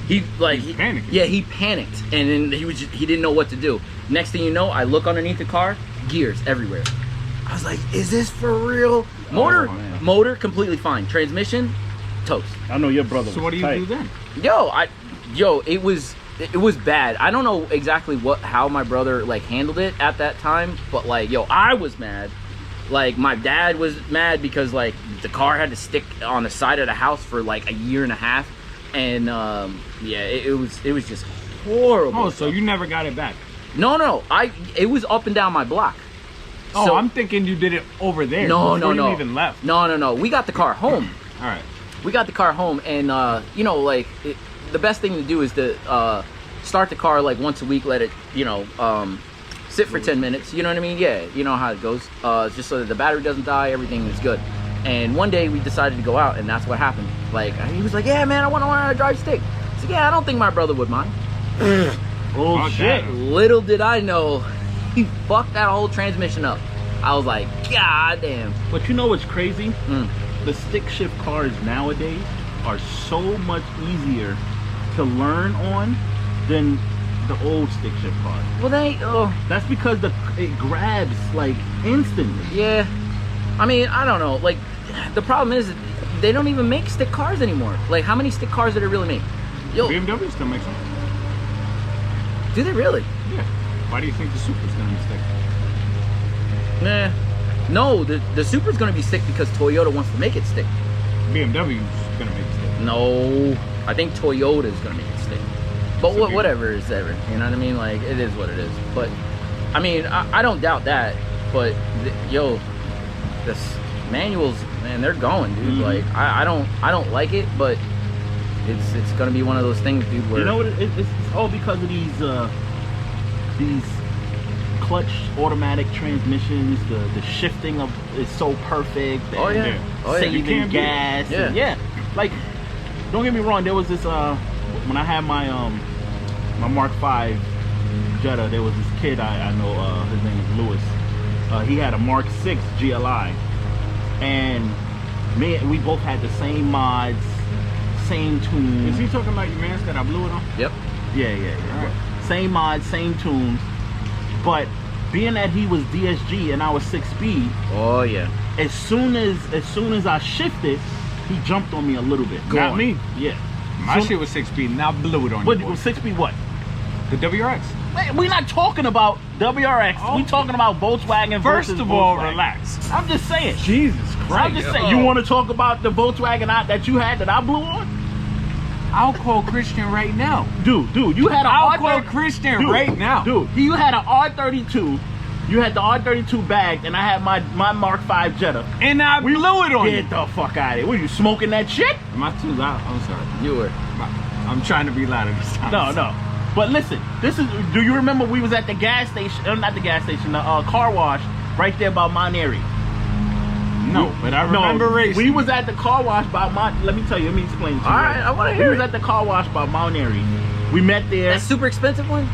Speaker 1: he
Speaker 3: panicking.
Speaker 1: Yeah, he panicked, and then he didn't know what to do. Next thing you know, I look underneath the car, gears everywhere. I was like, is this for real? Motor,
Speaker 2: man.
Speaker 1: motor completely fine. Transmission, toast.
Speaker 2: I know your brother.
Speaker 3: So what do you do then?
Speaker 1: It was bad. I don't know exactly how my brother like handled it at that time, but like, yo, I was mad. Like, my dad was mad because like the car had to stick on the side of the house for like a year and a half, and yeah, it was just horrible.
Speaker 3: Oh, so you never got it back?
Speaker 1: No, it was up and down my block.
Speaker 3: Oh,
Speaker 1: So-
Speaker 3: I'm thinking you did it over there.
Speaker 1: No,
Speaker 3: before
Speaker 1: no.
Speaker 3: you even left.
Speaker 1: No. We got the car home.
Speaker 3: All right.
Speaker 1: We got the car home, and you know, like the best thing to do is to start the car like once a week, let it, you know, sit for 10 minutes. You know what I mean? Yeah, you know how it goes. Just so that the battery doesn't die, everything is good. And one day we decided to go out, and that's what happened. Like, he was like, yeah, man, I want to learn how to drive stick. I said, yeah, I don't think my brother would mind.
Speaker 2: Oh
Speaker 3: Fuck
Speaker 2: shit.
Speaker 3: that.
Speaker 1: Little did I know, he fucked that whole transmission up. I was like, God damn.
Speaker 2: But you know what's crazy?
Speaker 1: Mm.
Speaker 2: The stick shift cars nowadays are so much easier to learn on than the old stick shift cars.
Speaker 1: Well,
Speaker 2: That's because it grabs like instantly.
Speaker 1: yeah. I mean, I don't know. Like, the problem is they don't even make stick cars anymore. Like, how many stick cars do they really make? Yo,
Speaker 3: BMW still makes them.
Speaker 1: do they really?
Speaker 3: Yeah. Why do you think the Supra's gonna be stick?
Speaker 1: Nah. No, the Supra's gonna be stick because Toyota wants to make it stick.
Speaker 3: BMW's gonna make it stick.
Speaker 1: No, I think Toyota's gonna make it stick. But
Speaker 3: So
Speaker 1: whatever is ever. You know what I mean? Like, it is what it is. But I mean, I don't doubt that. But yo, this manuals, man, they're going, dude.
Speaker 2: Mhm.
Speaker 1: Like, I don't like it, but it's gonna be one of those things, dude. Where
Speaker 2: You know what? It's all because of these clutch automatic transmissions, the shifting of is so perfect.
Speaker 1: Oh, yeah.
Speaker 2: and
Speaker 1: Oh, yeah.
Speaker 2: saving
Speaker 3: You can't beat it.
Speaker 2: gas.
Speaker 1: Yeah.
Speaker 2: And yeah. Like, don't get me wrong. There was this when I had my my Mark V Jetta. There was this kid I know. His name is Lewis. He had a Mark VI GLI, and we both had the same mods, same tunes.
Speaker 3: Is he talking about your mans that I blew it on?
Speaker 1: Yep.
Speaker 2: Yeah.
Speaker 3: Alright.
Speaker 2: Same mods, same tunes. But being that he was DSG and I was 6-speed,
Speaker 1: Oh yeah.
Speaker 2: as soon as I shifted, he jumped on me a little bit.
Speaker 3: Not
Speaker 2: Gone.
Speaker 3: me.
Speaker 2: Yeah.
Speaker 3: My
Speaker 2: So-
Speaker 3: shit was 6-speed and I blew it on
Speaker 2: What
Speaker 3: you. boy.
Speaker 2: 6-speed what?
Speaker 3: The WRX.
Speaker 2: Man, we're not talking about WRX.
Speaker 3: Oh.
Speaker 2: We talking about Volkswagen
Speaker 3: First
Speaker 2: versus
Speaker 3: of all,
Speaker 2: Volkswagen.
Speaker 3: relax.
Speaker 2: I'm just saying.
Speaker 3: Jesus
Speaker 2: I'm
Speaker 3: Christ.
Speaker 2: just saying. You want to talk about the Volkswagen that you had that I blew on?
Speaker 3: I'll call Christian right now.
Speaker 2: Dude, you had an
Speaker 3: I'll call
Speaker 2: R30
Speaker 3: Christian
Speaker 2: Dude,
Speaker 3: right now.
Speaker 2: Dude, you had an R32. You had the R32 bagged, and I had my Mark V Jetta.
Speaker 3: And I blew it on you.
Speaker 2: Get the fuck out of here. Were you smoking that shit?
Speaker 3: Am I too loud? I'm sorry.
Speaker 1: You were.
Speaker 3: I'm trying to be louder this time.
Speaker 2: No. But listen, do you remember we was at the gas station, not the gas station, the car wash right there by Monterey?
Speaker 3: No, but I remember racing.
Speaker 2: We was at the car wash by let me tell you, let me explain to you.
Speaker 1: All right, I wanna hear
Speaker 2: We was
Speaker 1: it.
Speaker 2: at the car wash by Monterey. We met there.
Speaker 1: That super expensive one?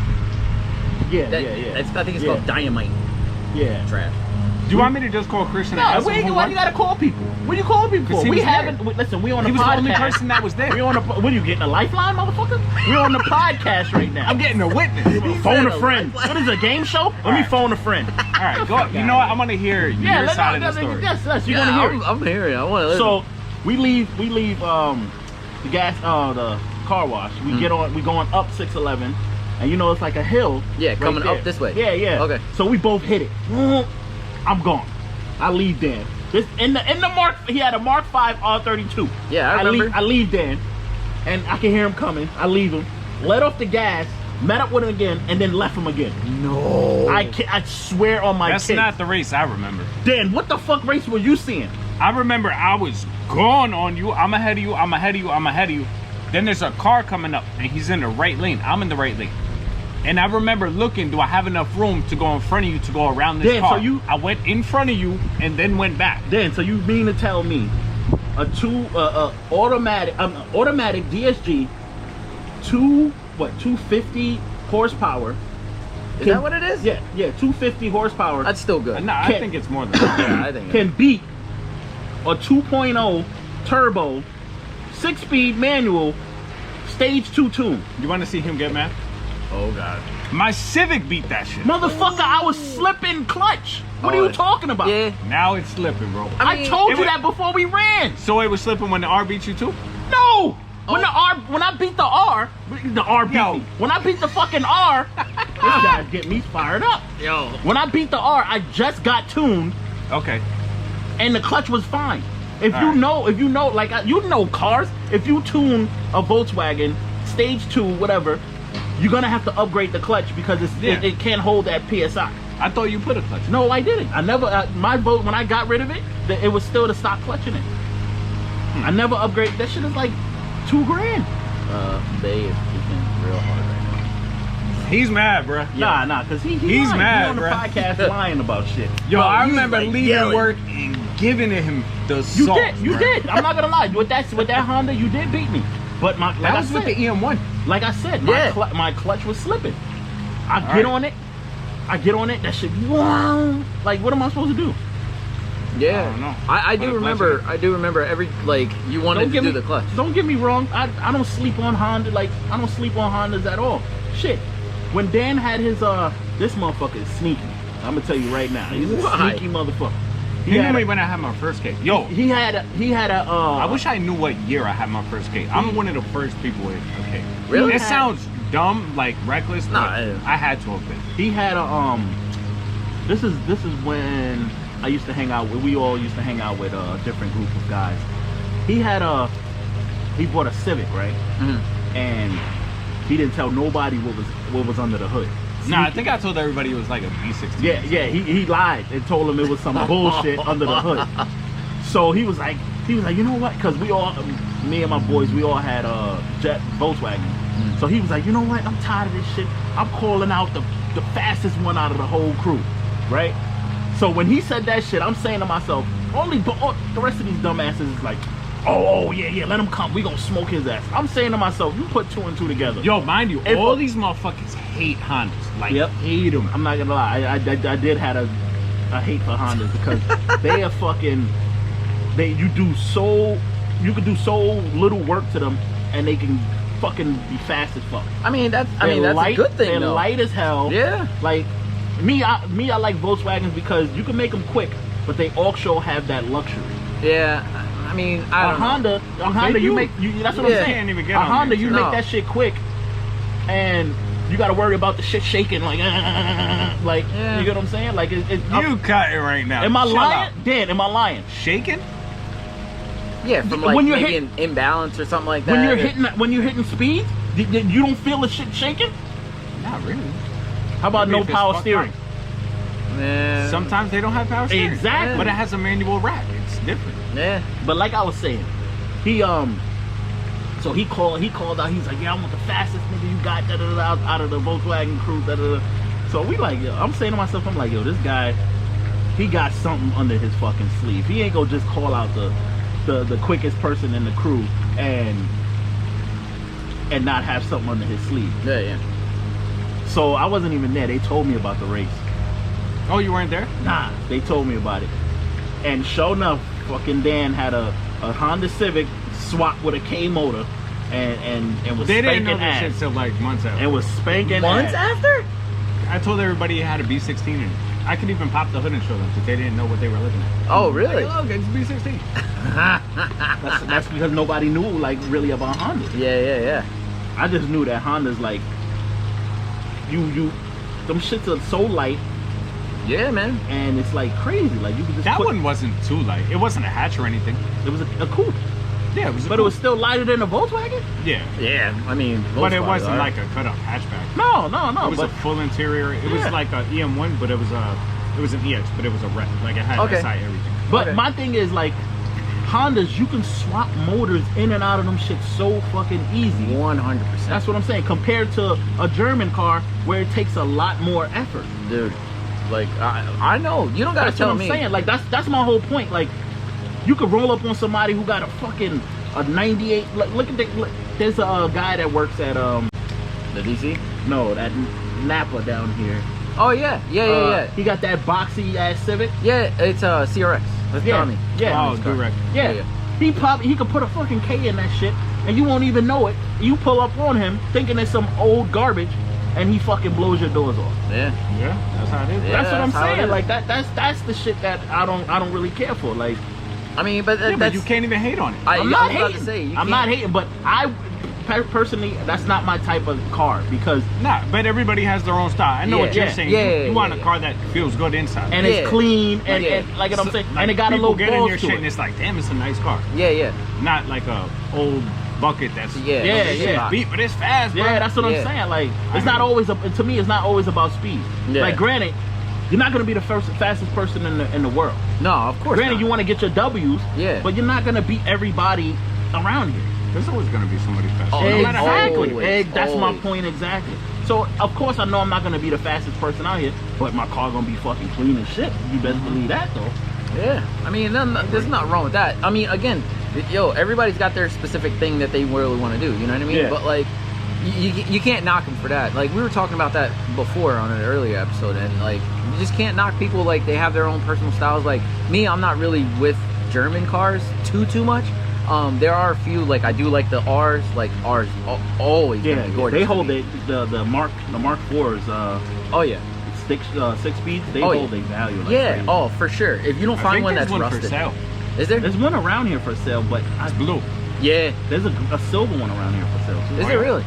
Speaker 2: Yeah.
Speaker 1: I think it's
Speaker 2: Yeah.
Speaker 1: called Dynamite
Speaker 2: Yeah.
Speaker 1: Trash.
Speaker 3: Do you want me to just call Christian and
Speaker 2: No,
Speaker 3: ask him who
Speaker 2: why
Speaker 3: won?
Speaker 2: you gotta call people? What you calling people
Speaker 3: 'Cause
Speaker 2: for?
Speaker 3: he
Speaker 2: We
Speaker 3: was
Speaker 2: haven't.
Speaker 3: there.
Speaker 2: Listen, we on the
Speaker 3: He was
Speaker 2: podcast.
Speaker 3: the only person that was there.
Speaker 2: We on the. What are you getting a lifeline, motherfucker? We on the podcast right now.
Speaker 3: I'm getting a witness.
Speaker 2: Phone
Speaker 1: said
Speaker 2: a
Speaker 1: a
Speaker 2: friend.
Speaker 1: lifeline.
Speaker 2: What is it, a game show? Let me
Speaker 3: Alright.
Speaker 2: phone a friend.
Speaker 3: All right, go. You know what? I want to hear your side of the story.
Speaker 2: Yes. You
Speaker 1: Yeah,
Speaker 2: want to hear it?
Speaker 1: I'm hearing. I want to listen.
Speaker 2: So we leave the gas the car wash. We get on. We going up 611, and you know it's like a hill.
Speaker 1: Yeah,
Speaker 2: right
Speaker 1: coming
Speaker 2: there.
Speaker 1: up this way.
Speaker 2: Yeah.
Speaker 1: Okay.
Speaker 2: So we both hit it. I'm gone. I leave Dan. This in the Mark. He had a Mark V R32.
Speaker 1: Yeah, I remember.
Speaker 2: I leave Dan, and I can hear him coming. I leave him. Let off the gas. Met up with him again, and then left him again.
Speaker 1: no.
Speaker 2: I swear on my
Speaker 3: That's
Speaker 2: kids.
Speaker 3: not the race I remember.
Speaker 2: Dan, what the fuck race were you seeing?
Speaker 3: I remember I was gone on you. I'm ahead of you. I'm ahead of you. I'm ahead of you. Then there's a car coming up, and he's in the right lane. I'm in the right lane. And I remember looking, do I have enough room to go in front of you to go around this
Speaker 2: Dan,
Speaker 3: car?
Speaker 2: so
Speaker 3: I went in front of you and then went back.
Speaker 2: Dan, so you mean to tell me a automatic DSG 250 horsepower?
Speaker 1: Is that what it is?
Speaker 2: Yeah, 250 horsepower
Speaker 1: That's still good.
Speaker 3: No, I
Speaker 2: Can-
Speaker 3: think it's more than that.
Speaker 1: Yeah, I think.
Speaker 2: can beat a 2.0 turbo 6-speed manual stage 2 tune.
Speaker 3: You want to see him get mad?
Speaker 1: Oh god.
Speaker 3: My Civic beat that shit.
Speaker 2: Motherfucker, I was slipping clutch. What are
Speaker 1: Oh,
Speaker 2: you talking about?
Speaker 1: Yeah.
Speaker 3: Now it's slipping, bro.
Speaker 2: I
Speaker 1: mean,
Speaker 2: told
Speaker 3: it
Speaker 2: you
Speaker 3: was-
Speaker 2: that before we ran.
Speaker 3: So it was slipping when the R beat you too?
Speaker 2: No! When I beat the R beat
Speaker 3: Yo.
Speaker 2: me. When I beat the fucking R, this guy's getting me fired up.
Speaker 1: Yo.
Speaker 2: When I beat the R, I just got tuned
Speaker 3: Okay.
Speaker 2: and the clutch was fine. If
Speaker 3: All
Speaker 2: you know, like you know cars. If you tune a Volkswagen stage 2, whatever, you're gonna have to upgrade the clutch because
Speaker 3: Yeah.
Speaker 2: it can't hold that PSI.
Speaker 3: I thought you put a clutch.
Speaker 2: No, I didn't. I never. My boat when I got rid of it, it was still the stock clutch in it. I never upgraded. That shit is like $2,000.
Speaker 1: Babe, speaking real hard right
Speaker 3: He's mad, bruh.
Speaker 2: Nah, cause he's lying.
Speaker 3: mad,
Speaker 2: He on the
Speaker 3: bruh.
Speaker 2: podcast lying about shit.
Speaker 3: Yo,
Speaker 1: Bro,
Speaker 3: I
Speaker 1: he was,
Speaker 3: remember
Speaker 1: like,
Speaker 3: leaving
Speaker 1: yelling.
Speaker 3: work and giving him the
Speaker 2: You
Speaker 3: salt.
Speaker 2: you did. I'm not gonna lie. With that Honda, you did beat me. But like
Speaker 3: That
Speaker 2: I
Speaker 3: was
Speaker 2: said,
Speaker 3: with the EM1.
Speaker 2: like I said,
Speaker 1: Yeah.
Speaker 2: my clutch was slipping. I
Speaker 3: All
Speaker 2: get
Speaker 3: right.
Speaker 2: on it. That shit. Wow. Like, what am I supposed to do?
Speaker 1: now. Yeah.
Speaker 3: I don't know.
Speaker 1: I
Speaker 3: Put
Speaker 1: do
Speaker 3: a
Speaker 1: remember.
Speaker 3: clutch
Speaker 1: I do remember every you wanted to do the clutch.
Speaker 2: Don't get me wrong. I don't sleep on Honda. Like, I don't sleep on Hondas at all. Shit. When Dan had his this motherfucker is sneaky. I'm gonna tell you right now. He's a
Speaker 1: Why?
Speaker 2: sneaky motherfucker.
Speaker 3: He knew me when I had my first case. Yo,
Speaker 2: He had a
Speaker 3: I wish I knew what year I had my first case. I'm one of the first people with a case.
Speaker 1: Really?
Speaker 3: It sounds dumb, like reckless, but
Speaker 1: Nah,
Speaker 3: I had to have been.
Speaker 2: he had a this is when I used to hang out with, we all used to hang out with a different group of guys. He bought a Civic, right?
Speaker 1: Mhm.
Speaker 2: And he didn't tell nobody what was under the hood.
Speaker 3: Nah, I think I told everybody it was like a B16.
Speaker 2: Yeah, he lied and told him it was some bullshit under the hood. So he was like, you know what? Because we all, me and my boys, we all had Volkswagen. So he was like, you know what? I'm tired of this shit. I'm calling out the the fastest one out of the whole crew, right? So when he said that shit, I'm saying to myself, the rest of these dumbasses is like, oh yeah, let him come. We gonna smoke his ass. I'm saying to myself, you put 2 and 2 together.
Speaker 3: Yo, mind you,
Speaker 2: If-
Speaker 3: all these motherfuckers hate Hondas. Like,
Speaker 2: Yep.
Speaker 3: hate them.
Speaker 2: I'm not gonna lie, I did have a hate for Hondas because they are fucking. You can do so little work to them, and they can fucking be fast as fuck.
Speaker 1: I mean, that's
Speaker 2: light,
Speaker 1: a good thing,
Speaker 2: They're
Speaker 1: though.
Speaker 2: light as hell.
Speaker 1: Yeah.
Speaker 2: Like I like Volkswagens because you can make them quick, but they also have that luxury.
Speaker 1: Yeah. I mean, I don't know.
Speaker 2: A Honda,
Speaker 3: do.
Speaker 2: that's what
Speaker 1: Yeah.
Speaker 2: I'm saying.
Speaker 3: Can't even get
Speaker 2: A
Speaker 3: on
Speaker 2: Honda,
Speaker 3: there,
Speaker 2: you
Speaker 3: too.
Speaker 2: make
Speaker 1: No.
Speaker 2: that shit quick, and you got to worry about the shit shaking, like
Speaker 1: Yeah.
Speaker 2: you get what I'm saying? Like,
Speaker 3: You cutting right now.
Speaker 2: am I
Speaker 3: Shut
Speaker 2: lying?
Speaker 3: up.
Speaker 2: Dan, am I lying?
Speaker 3: Shaking?
Speaker 1: Yeah, from like
Speaker 2: When you're
Speaker 1: maybe
Speaker 2: hit-
Speaker 1: an imbalance or something like that.
Speaker 2: When you're hitting speed, you don't feel the shit shaking.
Speaker 3: Not really.
Speaker 2: How about
Speaker 3: Maybe
Speaker 2: no
Speaker 3: if it's
Speaker 2: power
Speaker 3: fucked
Speaker 2: steering?
Speaker 3: up.
Speaker 1: Yeah.
Speaker 3: Sometimes they don't have power steering.
Speaker 2: Exactly.
Speaker 3: But it has a manual rack. It's different.
Speaker 1: Yeah.
Speaker 2: But like I was saying, so he called out. He's like, yeah, I want the fastest nigga you got out of the Volkswagen crew. So we like, yo, I'm saying to myself, I'm like, yo, this guy, he got something under his fucking sleeve. He ain't gonna just call out the quickest person in the crew and not have something under his sleeve.
Speaker 1: Yeah.
Speaker 2: So I wasn't even there. They told me about the race.
Speaker 3: Oh, you weren't there?
Speaker 2: Nah, they told me about it. And sure enough, fucking Dan had a Honda Civic swap with a K motor and was
Speaker 3: They didn't
Speaker 2: spanking
Speaker 3: know that shit
Speaker 2: ass.
Speaker 3: till like months after.
Speaker 2: And was spanking
Speaker 1: Months
Speaker 2: ass.
Speaker 1: after?
Speaker 3: I told everybody it had a B16 in it. I could even pop the hood and show them because they didn't know what they were looking at.
Speaker 1: Oh, really?
Speaker 3: Like, look, it's B16.
Speaker 2: That's because nobody knew like really about Honda.
Speaker 1: Yeah.
Speaker 2: I just knew that Honda's like them shits are so light
Speaker 1: Yeah, man.
Speaker 2: and it's like crazy. Like you could just
Speaker 3: That
Speaker 2: put,
Speaker 3: one wasn't too light. It wasn't a hatch or anything.
Speaker 2: it was a coupe.
Speaker 3: Yeah, it was.
Speaker 2: But it was still lighter than a Volkswagen?
Speaker 3: Yeah,
Speaker 1: Yeah, I mean,
Speaker 3: but it
Speaker 1: Volkswagen
Speaker 3: wasn't
Speaker 1: are.
Speaker 3: like a cut up hatchback.
Speaker 2: No.
Speaker 3: It was
Speaker 2: But
Speaker 3: a full interior. It
Speaker 2: Yeah.
Speaker 3: was like a EM1, but it was an EX, but it was a red. Like it had
Speaker 1: Okay.
Speaker 3: SI everything.
Speaker 2: But
Speaker 1: Okay.
Speaker 2: my thing is like Hondas, you can swap motors in and out of them shit so fucking easy.
Speaker 1: 100%.
Speaker 2: That's what I'm saying. Compared to a German car where it takes a lot more effort.
Speaker 1: Dude. Like, I know. You don't gotta
Speaker 2: That's
Speaker 1: tell
Speaker 2: what I'm
Speaker 1: me.
Speaker 2: saying. Like that's my whole point. Like you could roll up on somebody who got a 98. Look at there's a guy that works at
Speaker 1: The DC?
Speaker 2: that Napa down here.
Speaker 1: Oh, yeah. Yeah.
Speaker 2: He got that boxy ass Civic.
Speaker 1: Yeah, it's CRX. That's
Speaker 2: Yeah,
Speaker 1: Tommy.
Speaker 2: yeah.
Speaker 1: Tommy's
Speaker 3: Oh,
Speaker 1: car.
Speaker 3: direct.
Speaker 2: Yeah. He could put a fucking K in that shit and you won't even know it. You pull up on him thinking it's some old garbage and he fucking blows your doors off.
Speaker 1: Yeah.
Speaker 3: Yeah, that's how it is.
Speaker 1: Yeah.
Speaker 2: That's what I'm
Speaker 1: that's how it
Speaker 2: saying.
Speaker 1: is.
Speaker 2: Like that's the shit that I don't really care for. Like
Speaker 1: I mean, but
Speaker 3: Yeah,
Speaker 1: that's...
Speaker 3: but you can't even hate on it.
Speaker 2: I'm
Speaker 1: I
Speaker 2: not
Speaker 1: was about
Speaker 2: hating.
Speaker 1: to say, you
Speaker 2: I'm not
Speaker 1: can't-
Speaker 2: hating, but I personally that's not my type of car because
Speaker 3: Nah, but everybody has their own style. I know what you're
Speaker 2: yeah,
Speaker 3: saying.
Speaker 1: yeah,
Speaker 3: you want
Speaker 1: yeah.
Speaker 3: a car that feels good inside.
Speaker 2: and
Speaker 1: Yeah.
Speaker 2: it's clean and,
Speaker 1: Yeah.
Speaker 2: and like what I'm saying,
Speaker 3: Like,
Speaker 2: and it got a
Speaker 3: people
Speaker 2: little
Speaker 3: get in
Speaker 2: balls
Speaker 3: your
Speaker 2: to
Speaker 3: shit and
Speaker 2: it.
Speaker 3: it's like, damn, it's a nice car.
Speaker 1: Yeah.
Speaker 3: Not like a old bucket that's
Speaker 1: Yeah.
Speaker 2: Yeah,
Speaker 1: it's
Speaker 2: yeah.
Speaker 1: not.
Speaker 3: beat, but it's fast, bro.
Speaker 2: Yeah, that's what
Speaker 1: Yeah.
Speaker 2: I'm saying. Like it's
Speaker 3: I
Speaker 2: not
Speaker 3: know.
Speaker 2: always to me. It's not always about speed.
Speaker 1: Yeah.
Speaker 2: Like granted, you're not gonna be the fastest person in the world.
Speaker 1: No, of course
Speaker 2: Granted,
Speaker 1: not.
Speaker 2: you want to get your W's.
Speaker 1: Yeah.
Speaker 2: But you're not gonna beat everybody around here.
Speaker 3: There's always gonna be somebody fast.
Speaker 1: Oh,
Speaker 3: No matter how
Speaker 2: Exactly.
Speaker 3: you
Speaker 1: Always,
Speaker 3: do it.
Speaker 2: That's my
Speaker 1: always.
Speaker 2: point exactly. So of course I know I'm not gonna be the fastest person out here, but my car gonna be fucking clean as shit. You best believe that though.
Speaker 1: Yeah, I mean, there's nothing wrong with that. I mean, again, everybody's got their specific thing that they really want to do. You know what I mean?
Speaker 2: Yeah.
Speaker 1: But like, you can't knock them for that. Like we were talking about that before on an earlier episode, and like you just can't knock people. Like they have their own personal styles. Like me, I'm not really with German cars too much. There are a few, like I do like the R's. Like R's always gonna be gorgeous
Speaker 2: they
Speaker 1: to
Speaker 2: hold
Speaker 1: me.
Speaker 2: the Mark IVs.
Speaker 1: Oh yeah.
Speaker 2: Six speeds. They
Speaker 1: Oh,
Speaker 2: hold
Speaker 1: yeah.
Speaker 2: their value. Like
Speaker 1: Yeah.
Speaker 2: crazy.
Speaker 1: Oh, for sure. If you don't
Speaker 3: I
Speaker 1: find
Speaker 3: think
Speaker 1: one
Speaker 3: there's
Speaker 1: that's
Speaker 3: one
Speaker 1: rusted,
Speaker 3: for sale.
Speaker 1: is there?
Speaker 2: There's one around here for sale, but
Speaker 3: It's blue.
Speaker 1: Yeah.
Speaker 2: there's a silver one around here for sale too.
Speaker 1: Is it really?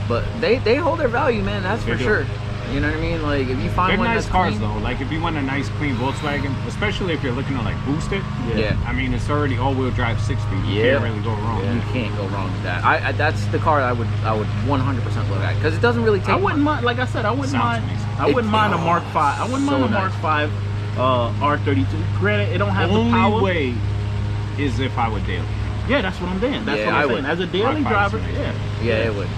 Speaker 1: But they hold their value, man. That's
Speaker 3: They
Speaker 1: for
Speaker 3: do.
Speaker 1: sure. You know what I mean? Like if you find
Speaker 3: They're
Speaker 1: one
Speaker 3: nice
Speaker 1: that's
Speaker 3: cars
Speaker 1: clean,
Speaker 3: though. Like if you want a nice clean Volkswagen, especially if you're looking to like boost it.
Speaker 1: Yeah.
Speaker 3: I mean, it's already all-wheel drive 6-speed. You
Speaker 1: Yeah.
Speaker 3: can't really go wrong.
Speaker 1: you can't go wrong with that. I that's the car I would 100% look at because it doesn't really take.
Speaker 2: I wouldn't mind. Like I said, I wouldn't
Speaker 3: Sounds
Speaker 2: mind.
Speaker 3: amazing.
Speaker 2: I wouldn't mind a
Speaker 1: oh,
Speaker 2: Mark 5. I wouldn't mind
Speaker 1: so
Speaker 2: a Mark
Speaker 1: nice.
Speaker 2: 5 R32. Granted, it don't have the
Speaker 3: Only
Speaker 2: power.
Speaker 3: way is if I would daily.
Speaker 2: Yeah, that's what I'm saying. That's
Speaker 1: Yeah,
Speaker 2: what
Speaker 1: I
Speaker 2: I'm
Speaker 1: would.
Speaker 2: saying. As a daily
Speaker 3: Mark 5 is
Speaker 2: driver,
Speaker 3: amazing.
Speaker 2: yeah.
Speaker 1: Yeah, it would.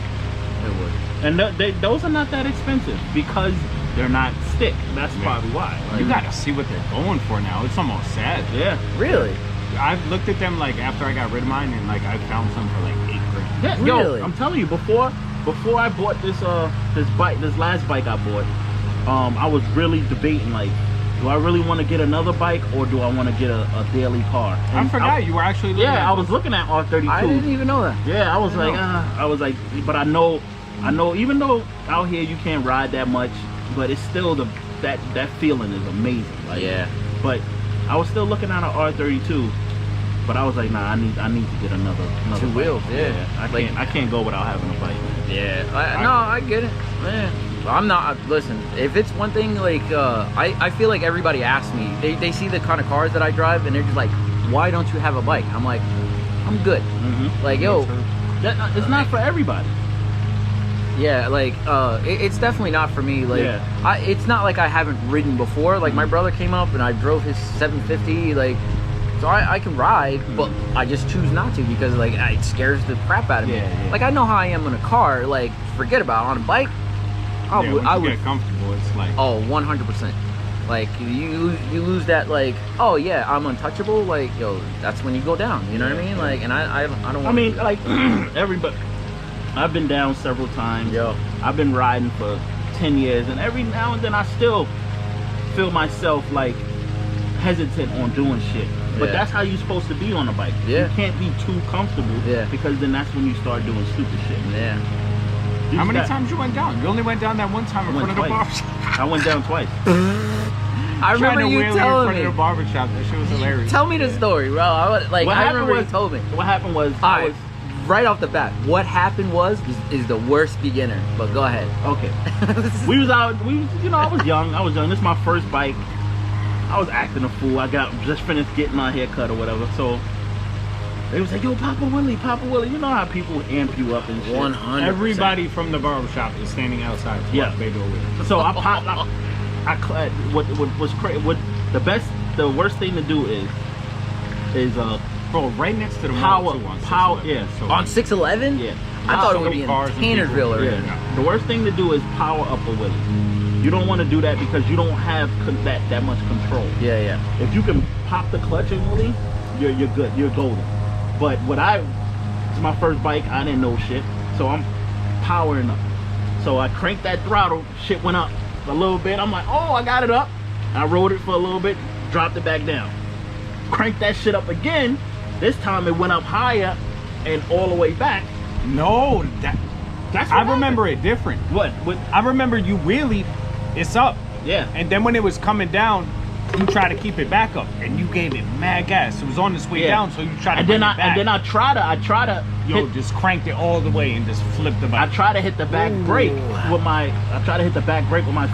Speaker 2: And those are not that expensive because they're not stick. That's probably why.
Speaker 3: You gotta see what they're going for now. It's almost sad.
Speaker 2: Yeah.
Speaker 1: Really?
Speaker 3: I've looked at them like after I got rid of mine, and like I found some for like $8 grand.
Speaker 2: Yeah,
Speaker 1: Really?
Speaker 2: yo, I'm telling you, before I bought this last bike I bought, I was really debating like, do I really want to get another bike or do I want to get a daily car?
Speaker 3: I
Speaker 2: And
Speaker 3: forgot you were actually looking at
Speaker 2: I was looking at R32.
Speaker 1: I didn't even know that.
Speaker 2: Yeah, I was like, but I know, even though out here you can't ride that much, but it's still that feeling is amazing. Like,
Speaker 1: Yeah.
Speaker 2: But I was still looking at an R32, but I was like, nah, I need to get another
Speaker 1: Two
Speaker 2: bike.
Speaker 1: wheels, yeah.
Speaker 2: I can't go without having a bike.
Speaker 1: Yeah, I get it, man. I'm not. Listen, if it's one thing, like I feel like everybody asks me. They see the kind of cars that I drive, and they're just like, "Why don't you have a bike?" I'm like, "I'm good." Like, yo,
Speaker 2: It's not for everybody.
Speaker 1: yeah, like it's definitely not for me. Like,
Speaker 2: Yeah.
Speaker 1: it's not like I haven't ridden before. Like my brother came up and I drove his 750. Like, so I can ride, but I just choose not to because like it scares the crap out of me.
Speaker 2: Yeah.
Speaker 1: Like I know how I am in a car. Like forget about it. On a bike.
Speaker 3: once
Speaker 1: I
Speaker 3: you
Speaker 1: would
Speaker 3: get comfortable, it's like,
Speaker 1: Oh, 100%. Like you lose that, like, oh yeah, I'm untouchable. Like, yo, that's when you go down. You know what I mean? Like, and I don't.
Speaker 2: I mean, like everybody. I've been down several times.
Speaker 1: Yo.
Speaker 2: I've been riding for 10 years, and every now and then I still feel myself like hesitant on doing shit. But
Speaker 1: Yeah.
Speaker 2: that's how you're supposed to be on a bike.
Speaker 1: Yeah.
Speaker 2: You can't be too comfortable.
Speaker 1: Yeah.
Speaker 2: Because then that's when you start doing stupid shit.
Speaker 1: Yeah.
Speaker 2: You
Speaker 3: how many
Speaker 2: got-
Speaker 3: times you went down? You only went down that one time in
Speaker 2: I
Speaker 3: front of
Speaker 2: went
Speaker 3: the
Speaker 2: twice.
Speaker 3: barbershop.
Speaker 2: I went down twice.
Speaker 1: I remember you
Speaker 3: in
Speaker 1: telling
Speaker 3: front
Speaker 1: me.
Speaker 3: of the barbershop. That shit was hilarious.
Speaker 1: Tell me the story, bro. I remember you told me.
Speaker 2: What happened was,
Speaker 1: All
Speaker 2: I
Speaker 1: right,
Speaker 2: was
Speaker 1: right off the bat, what happened is the worst beginner. But go ahead.
Speaker 2: okay. We was out. I was young. This is my first bike. I was acting a fool. I just finished getting my hair cut or whatever. So they was like, "Yo, Papa Willie, Papa Willie." You know how people amp you up and shit.
Speaker 1: 100%.
Speaker 3: Everybody from the barbershop is standing outside to
Speaker 2: Yeah.
Speaker 3: watch Baby with.
Speaker 2: So I popped. What was crazy? What the worst thing to do is
Speaker 3: Bro, right next to the
Speaker 2: power,
Speaker 3: mall too on
Speaker 2: power,
Speaker 3: 611.
Speaker 2: yeah.
Speaker 3: So
Speaker 1: On 611?
Speaker 2: Yeah.
Speaker 1: I thought it
Speaker 3: so
Speaker 1: would
Speaker 3: many
Speaker 1: be in
Speaker 3: cars and people.
Speaker 1: Tannersville or
Speaker 2: Yeah. The worst thing to do is power up a Willie. You don't want to do that because you don't have that much control.
Speaker 1: Yeah.
Speaker 2: If you can pop the clutch in Willie, you're good. You're golden. But it's my first bike. I didn't know shit, so I'm powering up. So I cranked that throttle. Shit went up a little bit. I'm like, oh, I got it up. I rode it for a little bit, dropped it back down. Cranked that shit up again. This time it went up higher and all the way back.
Speaker 3: No,
Speaker 2: That's what
Speaker 3: I remember it different.
Speaker 2: What?
Speaker 3: I remember you wheelied, it's up.
Speaker 2: Yeah.
Speaker 3: And then when it was coming down, you tried to keep it back up, and you gave it mad gas. It was on its way
Speaker 2: Yeah.
Speaker 3: down, so you tried to
Speaker 2: And
Speaker 3: bring
Speaker 2: then
Speaker 3: it back.
Speaker 2: I try to
Speaker 3: Yo,
Speaker 2: hit,
Speaker 3: just cranked it all the way and just flipped the
Speaker 2: I
Speaker 3: bike.
Speaker 2: try to hit the back brake with my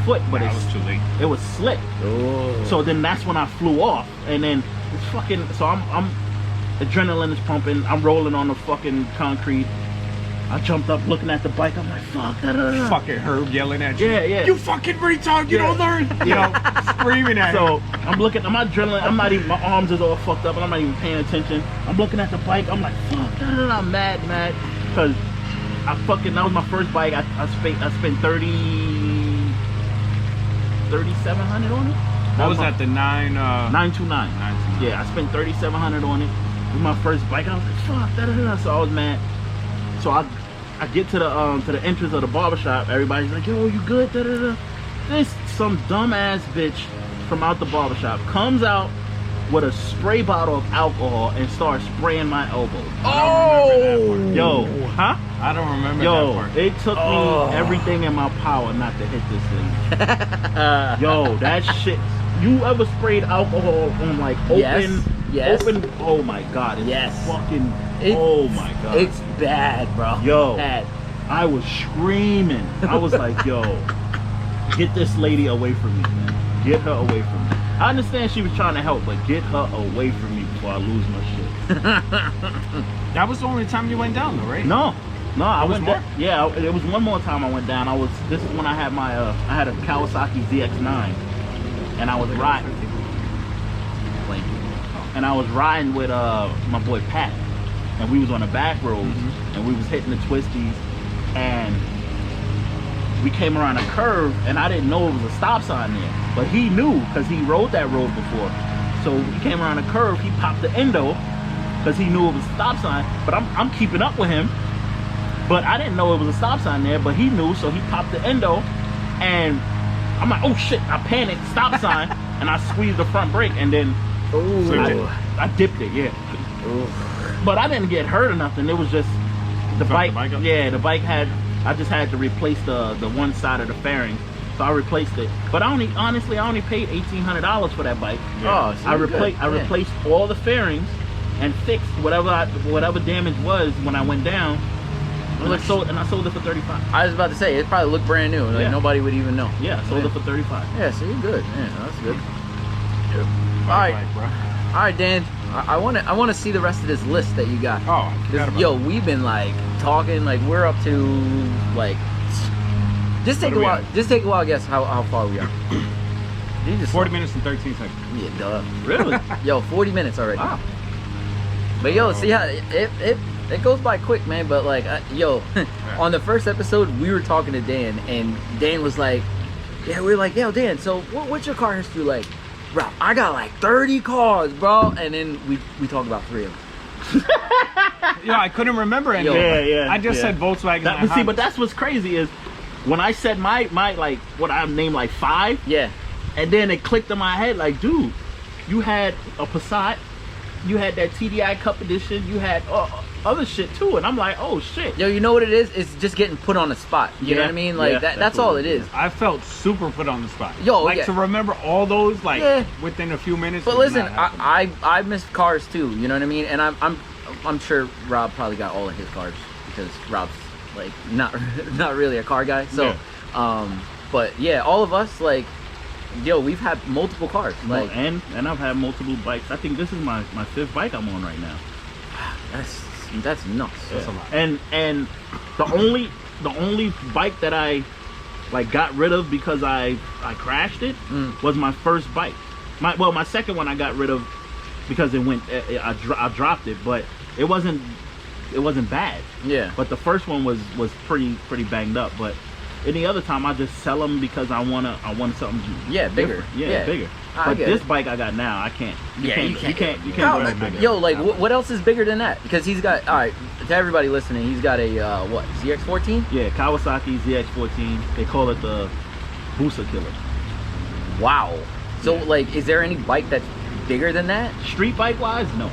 Speaker 2: foot, but
Speaker 3: That was too late.
Speaker 2: it was slick.
Speaker 1: Oh.
Speaker 2: So then that's when I flew off, and then it's fucking. So I'm adrenaline is pumping. I'm rolling on the fucking concrete. I jumped up looking at the bike. I'm like, fuck that.
Speaker 3: Fucking Herb yelling at you.
Speaker 2: Yeah.
Speaker 3: You fucking retard, you
Speaker 2: Yeah.
Speaker 3: don't learn. You know, screaming at him.
Speaker 2: So I'm looking. I'm adrenaline. I'm not even. My arms is all fucked up, and I'm not even paying attention. I'm looking at the bike. I'm like, fuck that. I'm mad, because that was my first bike. I spent 3,700 on it.
Speaker 3: What was that, the
Speaker 2: 929.
Speaker 3: 929.
Speaker 2: Yeah, I spent 3,700 on it. It was my first bike. I was like, fuck that. So I was mad. So I get to the entrance of the barbershop. Everybody's like, yo, you good? This some dumbass bitch from out the barbershop comes out with a spray bottle of alcohol and starts spraying my elbows.
Speaker 1: Oh!
Speaker 2: Yo, huh?
Speaker 3: I don't remember that
Speaker 2: Yo,
Speaker 3: part.
Speaker 2: it took me everything in my power not to hit this thing. Yo, that shit. You ever sprayed alcohol on like open?
Speaker 1: Yes.
Speaker 2: Open. Oh my god. It's
Speaker 1: Yes.
Speaker 2: fucking.
Speaker 1: It-
Speaker 2: oh my god.
Speaker 1: It's bad, bro.
Speaker 2: Yo.
Speaker 1: Bad.
Speaker 2: I was screaming. I was like, yo, get this lady away from me, man. Get her away from me. I understand she was trying to help, but get her away from me before I lose my shit.
Speaker 3: That was the only time you went down, though, right?
Speaker 2: No, I
Speaker 3: was
Speaker 2: went
Speaker 3: more?
Speaker 2: down. Yeah, it was one more time I went down. This is when I had my I had a Kawasaki ZX9, and I was riding. And I was riding with my boy Pat, and we was on the back roads, and we was hitting the twisties, and we came around a curve, and I didn't know it was a stop sign there. But he knew, because he rode that road before. So we came around a curve, he popped the endo, because he knew it was a stop sign. But I'm keeping up with him. But I didn't know it was a stop sign there, but he knew, so he popped the endo. And I'm like, oh shit, I panicked, stop sign, and I squeezed the front brake, and then I dipped it, yeah.
Speaker 1: Ooh.
Speaker 2: But I didn't get hurt or nothing. It was just the bike. Yeah, the bike had. I just had to replace the one side of the fairing, so I replaced it. But I only paid $1,800 for that bike.
Speaker 1: Yeah. Oh, so
Speaker 2: I replaced all the fairings and fixed whatever damage was when I went down. And I sold it for $35.
Speaker 1: I was about to say it probably looked brand new. Like nobody would even know.
Speaker 2: Yeah, I sold it for $35.
Speaker 1: Yeah, so you're good. Yeah, that's good.
Speaker 3: Yep.
Speaker 1: All right,
Speaker 3: Bike, bro.
Speaker 1: all right, Dan. I want to see the rest of this list that you got.
Speaker 3: Oh, I forgot about
Speaker 1: Yo, we've been like talking, like we're up to like. Just take a while. Just take a while. Guess how far we are. You just
Speaker 3: 40 minutes and 13 seconds.
Speaker 1: Yeah, duh.
Speaker 2: Really?
Speaker 1: Yo, 40 minutes already.
Speaker 2: Wow.
Speaker 1: But yo, see how it goes by quick, man. But like, yo, on the first episode, we were talking to Dan, and Dan was like, "Yeah, we were like, yo, Dan, so what's your car history like?" Bro, I got like 30 cars, bro. And then we talked about 3 of them.
Speaker 3: Yeah, I couldn't remember any.
Speaker 2: Yeah.
Speaker 3: I just said Volkswagen.
Speaker 2: But see, but that's what's crazy is when I said my like what I named like 5.
Speaker 1: Yeah.
Speaker 2: And then it clicked in my head like, dude, you had a Passat, you had that TDI Cup Edition, you had other shit too, and I'm like, oh shit.
Speaker 1: Yo, you know what it is? It's just getting put on the spot. You know what I mean? Like that's all it is.
Speaker 3: I felt super put on the spot.
Speaker 1: Yo,
Speaker 3: like to remember all those like within a few minutes.
Speaker 1: But listen, I missed cars too. You know what I mean? And I'm sure Rob probably got all of his cars because Rob's like not really a car guy. So, but yeah, all of us like. Yo, we've had multiple cars, like,
Speaker 2: and I've had multiple bikes. I think this is my 5th bike I'm on right now.
Speaker 1: That's nuts.
Speaker 2: That's a lot. And the only bike that I like got rid of because I crashed it was my first bike. My second one I got rid of because it went. I dropped it, but it wasn't bad. Yeah. But the first one was pretty banged up, but. Any other time I just sell them because I want something
Speaker 1: bigger.
Speaker 2: Yeah, bigger. But this bike I got now, I can't. You can't go bigger.
Speaker 1: Yo, like what else is bigger than that? Because he's got, all right, to everybody listening, he's got a what, ZX14?
Speaker 2: Yeah, Kawasaki ZX14. They call it the Busa Killer.
Speaker 1: Wow. So like, is there any bike that's bigger than that?
Speaker 2: Street bike wise, no.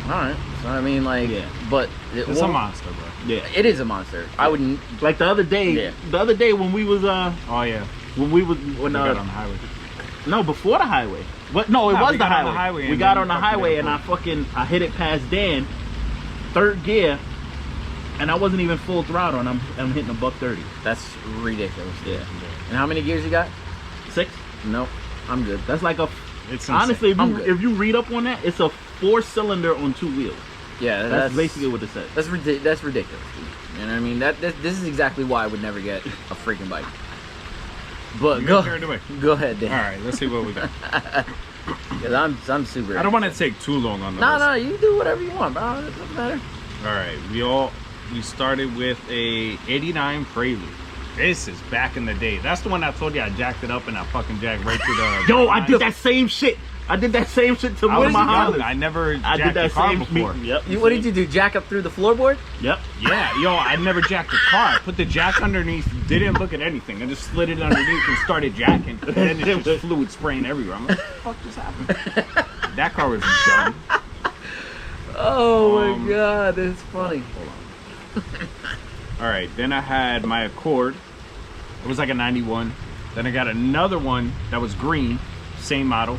Speaker 1: All right. So I mean, like, but
Speaker 3: it's a monster, bro.
Speaker 2: Yeah,
Speaker 1: it is a monster. I wouldn't
Speaker 2: like the other day. Yeah. The other day when we was when we got
Speaker 3: on the highway.
Speaker 2: No, before the highway. What? No, it was the highway. We got on the highway and I hit it past Dan, 3rd gear, and I wasn't even full throttle, and I'm hitting $130.
Speaker 1: That's ridiculous. Yeah. And how many gears you got?
Speaker 2: 6.
Speaker 1: Nope, I'm good.
Speaker 2: That's like a. It's honestly, if you read up on that, it's a 4-cylinder on 2 wheels.
Speaker 1: Yeah,
Speaker 2: that's basically what it says.
Speaker 1: That's ridiculous, dude. You know what I mean? This is exactly why I would never get a freaking bike. But go ahead, Dan.
Speaker 3: All right, let's see what we got.
Speaker 1: Because I'm super.
Speaker 3: I don't want to take too long on the list.
Speaker 1: No, you do whatever you want, bro. It doesn't matter.
Speaker 3: All right, we started with a '89 Prelude. This is back in the day. That's the one I told you I jacked it up and I fucking jacked right through the.
Speaker 2: Yo, I did that same shit. I did that same shit to one of my Hondas.
Speaker 3: I never jacked the car before.
Speaker 1: What did you do? Jack up through the floorboard?
Speaker 2: Yep.
Speaker 3: Yeah, yo, I never jacked the car. I put the jack underneath, didn't look at anything. I just slid it underneath and started jacking. And then it just fluid spraying everywhere. I'm like, what the fuck just happened? That car was done.
Speaker 1: Oh my god, that's funny.
Speaker 3: Hold on. All right, then I had my Accord. It was like a 91. Then I got another one that was green, same model.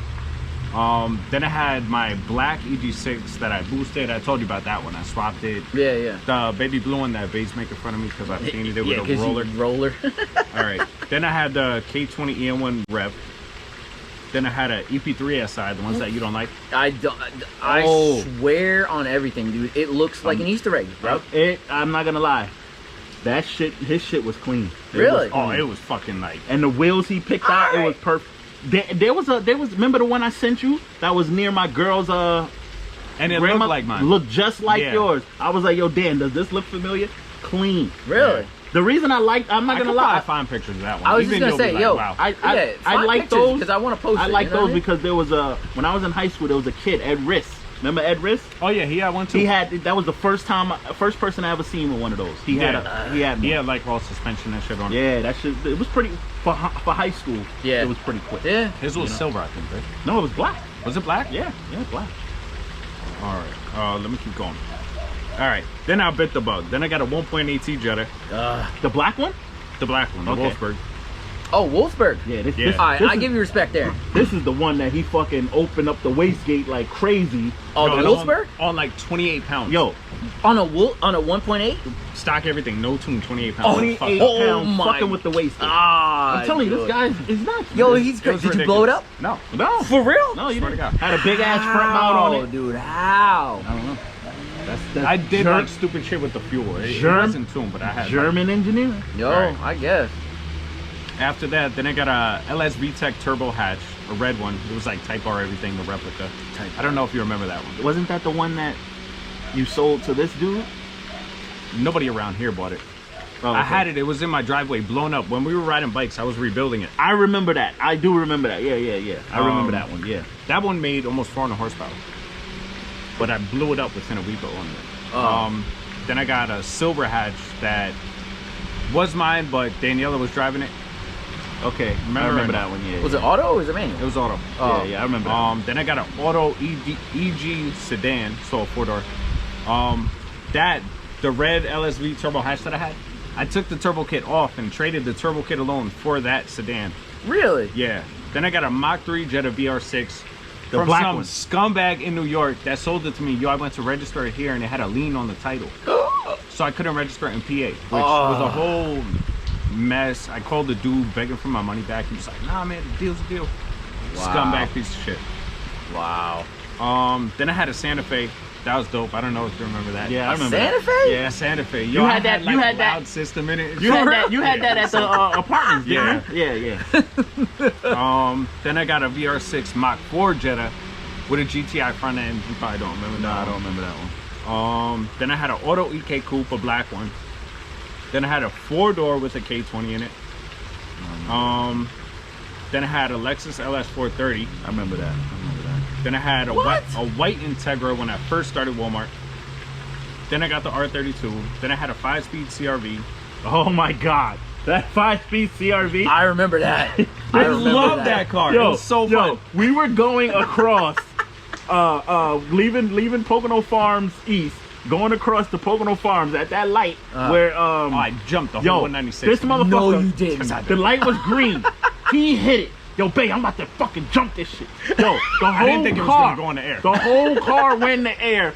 Speaker 3: Then I had my black EG6 that I boosted. I told you about that one. I swapped it.
Speaker 1: Yeah.
Speaker 3: The baby blue one that Bass make in front of me because I painted it with a
Speaker 1: roller.
Speaker 3: All right. Then I had the K20 EM1 Rev. Then I had a Ep3 SI, the ones that you don't like.
Speaker 1: I swear on everything, dude. It looks like an Easter egg, bro.
Speaker 2: I'm not gonna lie. That shit, his shit was clean.
Speaker 1: Really?
Speaker 3: It was fucking like.
Speaker 2: And the wheels he picked out, it was perfect. There was remember the one I sent you that was near my girl's
Speaker 3: and it looked like mine.
Speaker 2: Looked just like yours. I was like, yo, Dan, does this look familiar? Clean.
Speaker 1: Really?
Speaker 2: The reason I'm not gonna lie.
Speaker 3: Find pictures of that one.
Speaker 1: I was just gonna
Speaker 3: you'll
Speaker 1: say,
Speaker 3: be
Speaker 1: yo,
Speaker 3: wow.
Speaker 2: I like those
Speaker 1: because I want to post.
Speaker 2: I like those because there was when I was in high school, there was a kid, Ed Riss. Remember Ed Riss?
Speaker 3: Oh yeah, he had one too.
Speaker 2: That was the first person I ever seen with one of those. He had
Speaker 3: like all suspension and shit on it.
Speaker 2: Yeah, that shit. It was pretty for high school.
Speaker 1: Yeah,
Speaker 2: it was pretty quick.
Speaker 1: Yeah,
Speaker 3: his was silver, I think. Right?
Speaker 2: No, it was black.
Speaker 3: Was it black?
Speaker 2: Yeah, black.
Speaker 3: All right. Let me keep going. All right. Then I bit the bug. Then I got a 1.8T Jetta.
Speaker 2: The black one?
Speaker 3: The black one. The Wolfsburg.
Speaker 1: Oh, Wolfsburg.
Speaker 2: Yeah.
Speaker 1: All right, I give you respect there.
Speaker 2: This is the one that he fucking opened up the wastegate like crazy.
Speaker 1: Oh, the Wolfsburg?
Speaker 3: On like 28 pounds.
Speaker 2: Yo.
Speaker 1: On a 1.8?
Speaker 3: Stock everything, no tune, 28 pounds.
Speaker 2: 28 pounds fucking with the wastegate.
Speaker 1: Ah,
Speaker 2: I'm telling you, this guy is nuts.
Speaker 1: Yo, he's great. Did you blow it up?
Speaker 3: No.
Speaker 1: For real?
Speaker 2: No, you
Speaker 3: Swear to
Speaker 2: didn't.
Speaker 3: God.
Speaker 2: Had a big ass front mount on it.
Speaker 1: Dude, how?
Speaker 2: I don't know.
Speaker 3: I did like stupid shit with the fuel. It wasn't tuned, but I had
Speaker 2: German engineer.
Speaker 1: Yo,
Speaker 3: Right.
Speaker 1: I guess.
Speaker 3: After that, then I got a LS VTEC turbo hatch, a red one. It was like Type R everything, the replica. I don't know if you remember that one.
Speaker 2: Wasn't that the one that you sold to this dude?
Speaker 3: Nobody around here bought it.
Speaker 2: Oh, okay.
Speaker 3: I had it. It was in my driveway, blown up. When we were riding bikes, I was rebuilding it.
Speaker 2: I remember that. I do remember that. Yeah. I remember that one. Yeah.
Speaker 3: That one made almost 400 horsepower. But I blew it up within a week of owning it. Then I got a silver hatch that was mine, but Daniela was driving it.
Speaker 2: Okay, I remember that one. Yeah.
Speaker 1: Was it auto or was it manual?
Speaker 3: It was auto.
Speaker 1: Oh.
Speaker 2: Yeah, I remember that.
Speaker 3: Then I got an auto EG sedan, so a 4-door. The red LSV turbo hatch that I had, I took the turbo kit off and traded the turbo kit alone for that sedan.
Speaker 1: Really?
Speaker 3: Yeah. Then I got a Mach 3 Jetta VR6
Speaker 2: The
Speaker 3: from
Speaker 2: black
Speaker 3: some
Speaker 2: one.
Speaker 3: scumbag in New York that sold it to me. Yo, I went to register it here and it had a lien on the title. So I couldn't register it in PA, which was a whole mess. I called the dude begging for my money back. He was like, nah, man, the deal's a deal.
Speaker 1: Wow.
Speaker 3: Scumbag piece of shit.
Speaker 1: Wow.
Speaker 3: Then I had a Santa Fe. That was dope. I don't know if you remember that.
Speaker 2: Yeah, I remember
Speaker 1: Santa
Speaker 2: that.
Speaker 1: Fe?
Speaker 3: Yeah, Santa Fe. Yo,
Speaker 2: You had
Speaker 3: I
Speaker 2: that-
Speaker 3: Like
Speaker 2: you had
Speaker 3: a
Speaker 2: that-
Speaker 3: loud system in it.
Speaker 2: You had that at the apartments, didn't you? Yeah.
Speaker 3: Then I got a VR6 Mach 4 Jetta with a GTI front end. You probably don't remember that.
Speaker 2: No, I don't remember that one.
Speaker 3: Then I had an Auto EK Coupe, a black one. Then I had a 4-door with a K20 in it. Then I had a Lexus LS 430.
Speaker 2: I remember that.
Speaker 3: Then I had a white Integra when I first started Walmart. Then I got the R32. Then I had a 5-speed CRV.
Speaker 2: Oh my God, that 5-speed CRV.
Speaker 1: I remember that.
Speaker 3: I love that car. It was so fun.
Speaker 2: We were going across, leaving Pocono Farms East, going across the Pocono Farms at that light where
Speaker 3: I jumped the whole 196.
Speaker 2: This motherfucker.
Speaker 1: No, you didn't.
Speaker 2: The light was green. He hit it. Yo, babe, I'm about to fucking jump this shit. Yo, the whole
Speaker 3: I didn't think it was
Speaker 2: car
Speaker 3: gonna go in the air.
Speaker 2: The whole car went in the air.